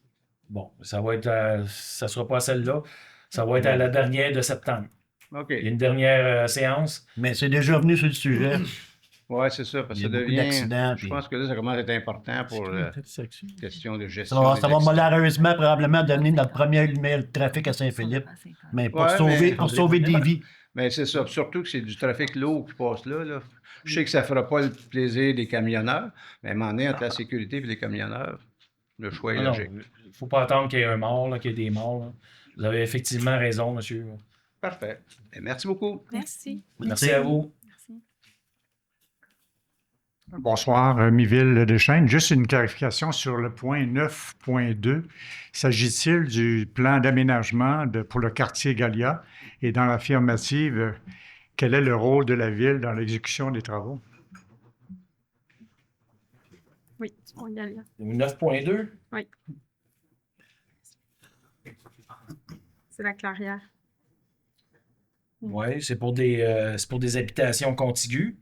Bon, ça sera pas celle-là. Ça va être à la dernière de septembre. OK. Il y a une dernière séance. Mais c'est déjà venu sur le sujet. Oui, c'est ça, parce Il que y ça a beaucoup devient. d'accidents, Je puis- pense que là, ça commence à être important pour la question de gestion. Ça des va accidents. malheureusement probablement donner notre première lumière de trafic à Saint-Philippe. Mais pour Ouais, sauver, mais- pour sauver des vies. Mais c'est ça, surtout que c'est du trafic lourd qui passe là, là. Je sais que ça ne fera pas le plaisir des camionneurs, mais à un moment donné, entre la sécurité et les camionneurs, le choix est Non, logique. il ne faut pas attendre qu'il y ait un mort, là, qu'il y ait des morts. Là. Vous avez effectivement raison, monsieur. Parfait. Et merci beaucoup. Merci. Merci à vous. Bonsoir, Miville Deschênes. Juste une clarification sur le point 9.2. S'agit-il du plan d'aménagement pour le quartier Gallia? Et dans l'affirmative, quel est le rôle de la Ville dans l'exécution des travaux? Oui, on y allait. 9.2? Oui. C'est la clairière. Oui, c'est pour des habitations contiguës.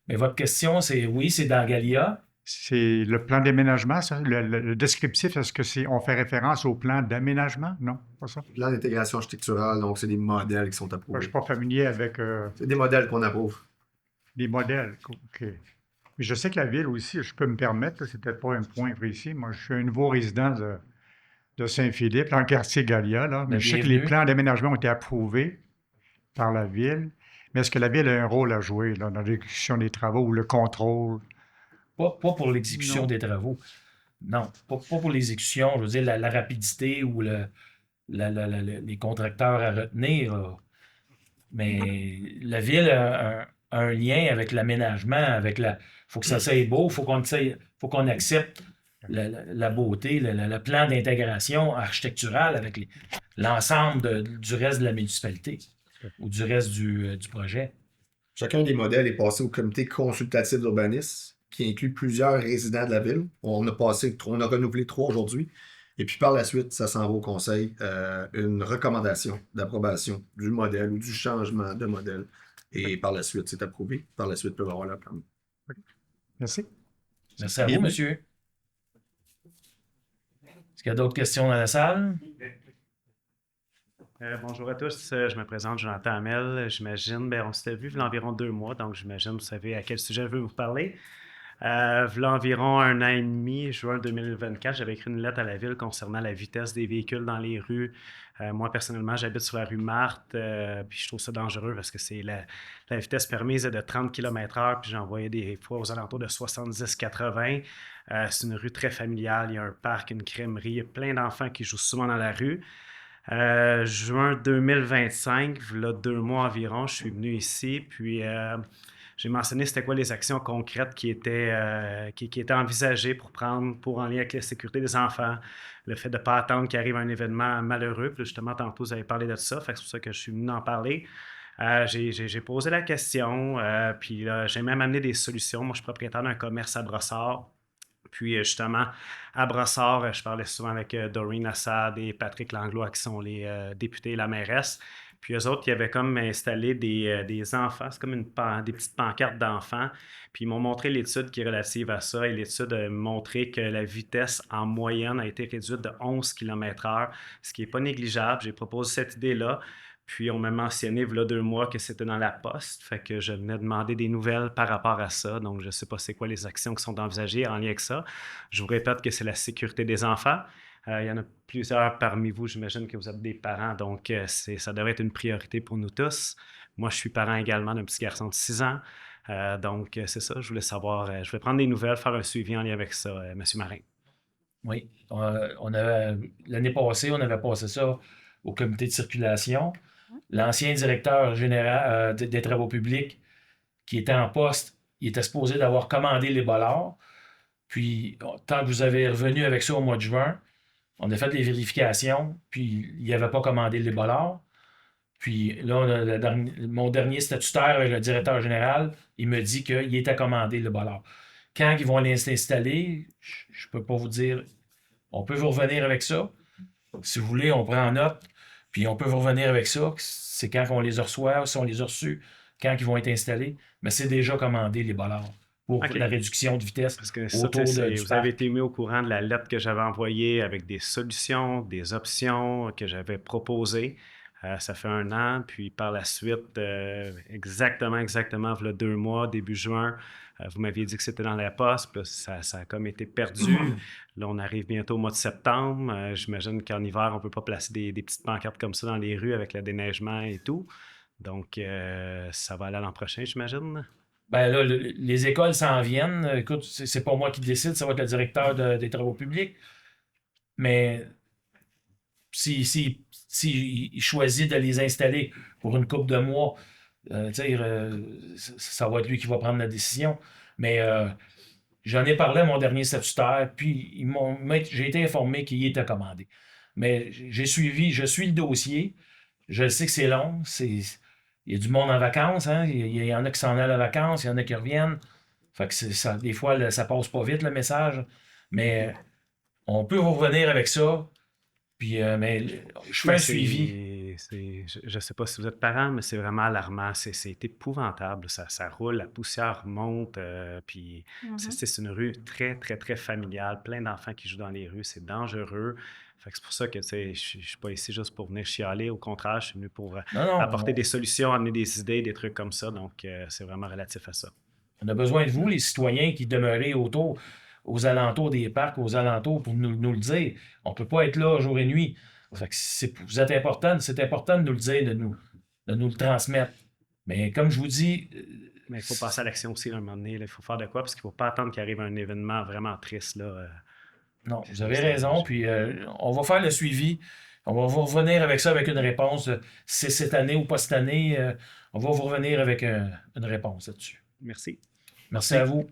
Mais votre question, c'est oui, c'est dans Gallia. C'est le plan d'aménagement, ça? Le descriptif, est-ce que on fait référence au plan d'aménagement? Non, pas ça? Plan d'intégration architecturale, donc c'est des modèles qui sont Je ne approuvés. suis pas familier avec C'est des modèles qu'on approuve. les modèles. OK. Mais je sais que la Ville aussi, je peux me permettre, là, c'est peut-être pas un point précis. Moi, je suis un nouveau résident de Saint-Philippe, dans le quartier Gallia, là, mais je sais que les Bienvenue. plans d'aménagement ont été approuvés par la Ville. Mais est-ce que la Ville a un rôle à jouer là, dans l'exécution des travaux ou le contrôle? Pas pour l'exécution Non. des travaux. Non, pas pour l'exécution. Je veux dire, la rapidité ou les contracteurs à retenir. Là. Mais la Ville a un lien avec l'aménagement, avec la. Faut que ça soit beau, faut qu'on accepte la beauté, le plan d'intégration architecturale avec l'ensemble du reste de la municipalité ou du reste du projet. Chacun des modèles est passé au comité consultatif d'urbanisme, qui inclut plusieurs résidents de la ville. On a renouvelé 3 aujourd'hui. Et puis par la suite, ça s'en va au conseil, une recommandation d'approbation du modèle ou du changement de modèle. Et par la suite, c'est approuvé. Par la suite, peut avoir la plan. Merci. Merci à vous, monsieur. Est-ce qu'il y a d'autres questions dans la salle? Bonjour à tous, je me présente Jonathan Hamel. J'imagine, on s'était vu il y a environ 2 mois, donc j'imagine vous savez à quel sujet je veux vous parler. Il y a environ 1 an et demi, juin 2024, j'avais écrit une lettre à la ville concernant la vitesse des véhicules dans les rues. Moi, personnellement, j'habite sur la rue Marthe, puis je trouve ça dangereux parce que c'est la vitesse permise est de 30 km/h, puis j'en voyais des fois aux alentours de 70-80. C'est une rue très familiale, il y a un parc, une crèmerie, il y a plein d'enfants qui jouent souvent dans la rue. Juin 2025, là 2 mois environ, je suis venu ici, puis j'ai mentionné c'était quoi les actions concrètes qui étaient envisagées pour en lien avec la sécurité des enfants, le fait de ne pas attendre qu'il arrive un événement malheureux, puis justement tantôt vous avez parlé de ça, fait que c'est pour ça que je suis venu en parler. J'ai posé la question, puis j'ai même amené des solutions. Moi, je suis propriétaire d'un commerce à Brossard. Puis justement, à Brossard, je parlais souvent avec Doreen Assad et Patrick Langlois, qui sont les députés et la mairesse. Puis eux autres, ils avaient comme installé des enfants, c'est comme des petites pancartes d'enfants. Puis ils m'ont montré l'étude qui est relative à ça. Et l'étude a montré que la vitesse en moyenne a été réduite de 11 km/h, ce qui n'est pas négligeable. J'ai proposé cette idée-là. Puis on m'a mentionné, il y a 2 mois, que c'était dans la poste. Fait que je venais demander des nouvelles par rapport à ça. Donc, je ne sais pas c'est quoi les actions qui sont envisagées en lien avec ça. Je vous répète que c'est la sécurité des enfants. Il y en a plusieurs parmi vous, j'imagine que vous êtes des parents. Donc, ça devrait être une priorité pour nous tous. Moi, je suis parent également d'un petit garçon de 6 ans. Donc, c'est ça, je voulais savoir. Je vais prendre des nouvelles, faire un suivi en lien avec ça, M. Marin. Oui. L'année passée, on avait passé ça au comité de circulation. L'ancien directeur général des travaux publics qui était en poste, il était supposé d'avoir commandé les bollards. Puis, tant que vous avez revenu avec ça au mois de juin, on a fait des vérifications, puis il n'avait pas commandé les bollards. Puis là, mon dernier statutaire avec le directeur général, il me dit qu'il était commandé le bollard. Quand ils vont les installer, je ne peux pas vous dire. On peut vous revenir avec ça. Si vous voulez, on prend en note. Puis on peut vous revenir avec ça. C'est quand on les reçoit, si on les a reçus, quand ils vont être installés. Mais c'est déjà commandé, les bollards, pour la réduction de vitesse. Parce que autour du vous avez été mis au courant de la lettre que j'avais envoyée avec des solutions, des options que j'avais proposées. Ça fait 1 an, puis par la suite, exactement, il y a 2 mois, début juin, vous m'aviez dit que c'était dans la poste, puis ça a comme été perdu. Là, on arrive bientôt au mois de septembre. J'imagine qu'en hiver, on ne peut pas placer des petites pancartes comme ça dans les rues avec le déneigement et tout. Donc, ça va aller l'an prochain, j'imagine. Ben là, les écoles s'en viennent. Écoute, c'est pas moi qui décide, ça va être le directeur des travaux publics. Mais si s'il choisit de les installer pour une couple de mois, ça va être lui qui va prendre la décision. Mais j'en ai parlé à mon dernier statutaire, puis j'ai été informé qu'il était commandé. Mais je suis le dossier. Je sais que c'est long. Il y a du monde en vacances. Hein? Il y en a qui s'en allent en vacances, il y en a qui reviennent. Fait que des fois, ça passe pas vite, le message. Mais on peut vous revenir avec ça. Puis, mais je fais un suivi. Je ne sais pas si vous êtes parent, mais c'est vraiment alarmant. C'est épouvantable. Ça roule, la poussière monte. Puis c'est une rue très, très, très familiale. Plein d'enfants qui jouent dans les rues. C'est dangereux. Fait que c'est pour ça que je ne suis pas ici juste pour venir chialer. Au contraire, je suis venu pour apporter des solutions, amener des idées, des trucs comme ça. Donc, c'est vraiment relatif à ça. On a besoin de vous, les citoyens qui demeurez aux alentours des parcs, aux alentours, pour nous le dire. On ne peut pas être là jour et nuit. Fait que vous êtes important, c'est important de nous le dire, de nous le transmettre. Mais comme je vous dis... Mais il faut passer à l'action aussi à un moment donné. Il faut faire de quoi, parce qu'il ne faut pas attendre qu'il arrive un événement vraiment triste. Là, non, vous avez raison. Puis on va faire le suivi. On va vous revenir avec ça, avec une réponse. Si c'est cette année ou pas cette année, on va vous revenir avec une réponse là-dessus. Merci. Merci à vous.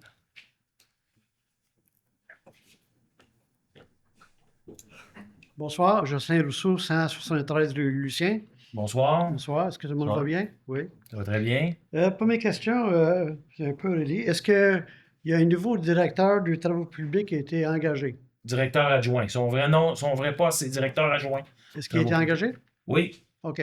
Bonsoir, Jocelyn Rousseau, 173 rue Lucien. Bonsoir. Bonsoir, est-ce que tout le monde va bien? Oui. Ça va très bien. Première question, c'est un peu relié. Est-ce qu'il y a un nouveau directeur du travaux publics qui a été engagé? Directeur adjoint. Son vrai poste, c'est directeur adjoint. Est-ce qu'il a été engagé? Oui. OK.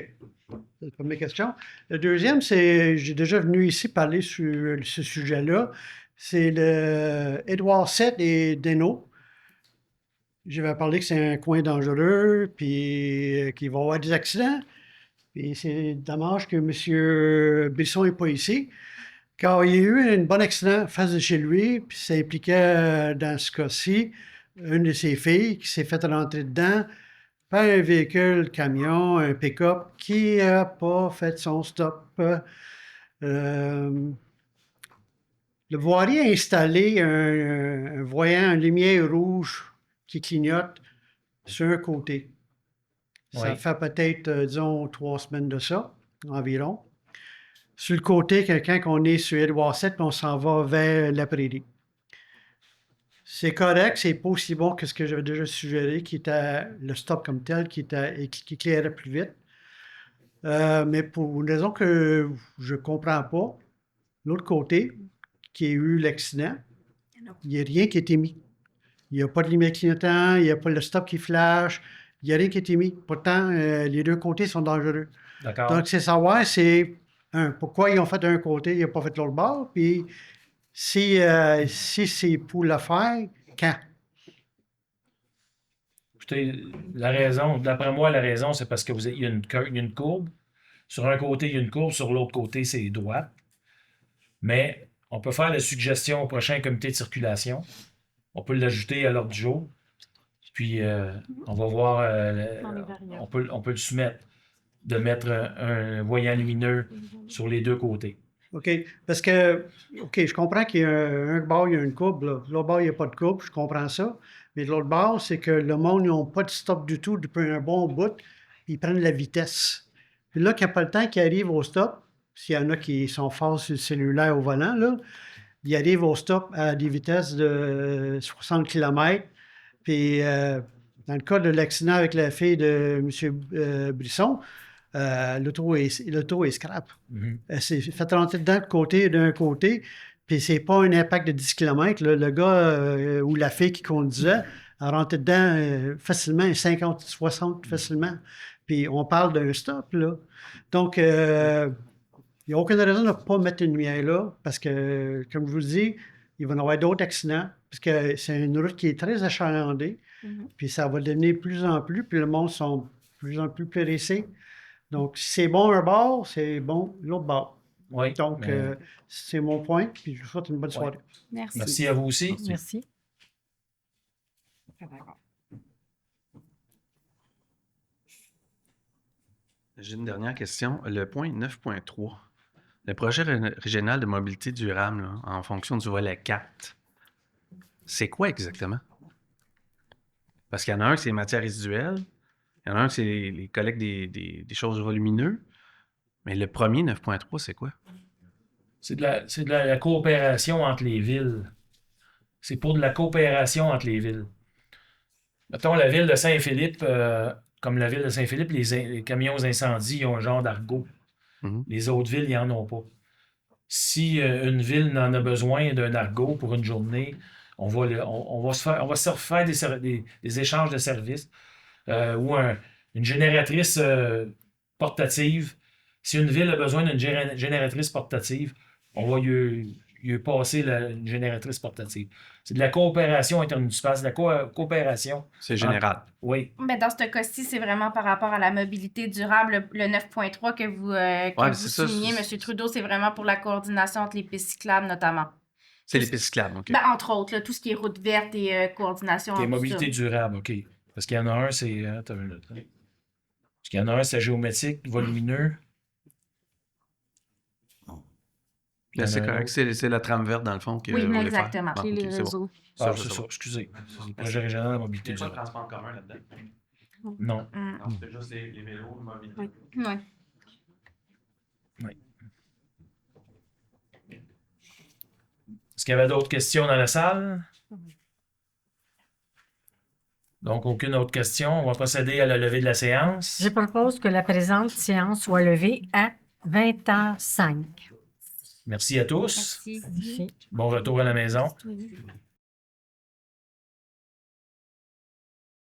C'est la première question. Le deuxième, c'est, j'ai déjà venu ici parler sur ce sujet-là. C'est le Édouard VII et Desnaux. J'avais parlé que c'est un coin dangereux, puis qu'il va y avoir des accidents. Puis c'est dommage que M. Brisson n'est pas ici, car il y a eu un bon accident en face de chez lui, puis ça impliquait, dans ce cas-ci, une de ses filles qui s'est fait rentrer dedans par un véhicule camion, un pick-up, qui n'a pas fait son stop. Le voilier a installé un voyant, une lumière rouge qui clignote sur un côté. Ça fait peut-être, disons, 3 semaines de ça, environ. Sur le côté, quand on est sur Édouard VII, on s'en va vers la prairie. C'est correct, c'est pas aussi bon que ce que j'avais déjà suggéré, qui était le stop comme tel, qui éclairait plus vite. Mais pour une raison que je comprends pas, l'autre côté, qui a eu l'accident, il n'y a rien qui a été mis. Il n'y a pas de lumière clignotant, il n'y a pas le stop qui flash, il n'y a rien qui a été mis. Pourtant, les deux côtés sont dangereux. D'accord. Donc, c'est savoir, pourquoi ils ont fait d'un côté, ils n'ont pas fait de l'autre bord, puis si c'est pour le faire, quand? Écoutez, la raison, d'après moi, la raison, c'est parce qu'il y a une courbe. Sur un côté, il y a une courbe, sur l'autre côté, c'est droit. Mais on peut faire la suggestion au prochain comité de circulation. On peut l'ajouter à l'ordre du jour. Puis, on va voir, on peut le soumettre, de mettre un voyant lumineux sur les deux côtés. OK. Parce que, OK, je comprends qu'il y a un bord, il y a une courbe. Là. L'autre bord, il n'y a pas de courbe. Je comprends ça. Mais de l'autre bord, c'est que le monde, ils n'ont pas de stop du tout depuis un bon bout. Ils prennent la vitesse. Puis là, qu'il n'y a pas le temps qu'ils arrivent au stop, s'il y en a qui sont forts sur le cellulaire au volant, là, ils arrivent au stop à des vitesses de 60 km. Puis, dans le cas de l'accident avec la fille de M. Brisson, l'auto est scrap. Mm-hmm. Elle s'est fait rentrer dedans d'un côté, puis c'est pas un impact de 10 km. Là. Le gars ou la fille qui conduisait a rentré dedans facilement, 50, 60 facilement. Puis on parle d'un stop, là. Donc, il n'y a aucune raison de ne pas mettre une lumière là, parce que, comme je vous dis, il va y avoir d'autres accidents, parce que c'est une route qui est très achalandée, puis ça va devenir de plus en plus, puis le monde sont de plus en plus pressés. Donc, si c'est bon un bord, c'est bon l'autre bord. Oui. Donc, c'est mon point, puis je vous souhaite une bonne soirée. Merci. Merci à vous aussi. Merci. J'ai une dernière question. Le point 9.3. Le projet régional de mobilité durable, là, en fonction du volet 4, c'est quoi exactement? Parce qu'il y en a un, c'est les matières résiduelles, Il y en a un, c'est les collectes des choses volumineuses. Mais le premier, 9.3, c'est quoi? C'est de la coopération entre les villes. C'est pour de la coopération entre les villes. Mettons, la ville de Saint-Philippe, comme la ville de Saint-Philippe, les camions d'incendie ils ont un genre d'argot. Les autres villes, ils n'en ont pas. Si une ville en a besoin d'un argot pour une journée, on va se refaire des échanges de services ou une génératrice portative. Si une ville a besoin d'une génératrice portative, on va lui passer une génératrice portative. C'est de la coopération intermunicipale, c'est de la coopération. C'est général. Oui. Mais dans ce cas-ci, c'est vraiment par rapport à la mobilité durable. Le 9.3 que vous soulignez, M. Trudeau, c'est vraiment pour la coordination entre les pistes cyclables, notamment. C'est les pistes cyclables, OK. Ben, entre autres, là, tout ce qui est route verte et coordination. Et mobilité durable, OK. Parce qu'il y en a un, c'est... Attends une minute. Parce qu'il y en a un, c'est géométrique, volumineux. Ben, c'est correct. C'est la trame verte, dans le fond, que oui, vous voulez exactement. faire. Bon, les okay, réseaux. C'est bon. C'est ça, excusez. C'est le projet régional de la mobilité Il n'y a pas de durable. transport en commun là-dedans. Non. Non, c'est juste les vélos, la mobilité. Oui. Oui. Est-ce qu'il y avait d'autres questions dans la salle? Donc, aucune autre question. On va procéder à la levée de la séance. Je propose que la présente séance soit levée à 20h05. Merci à tous. Merci. Bon retour à la maison.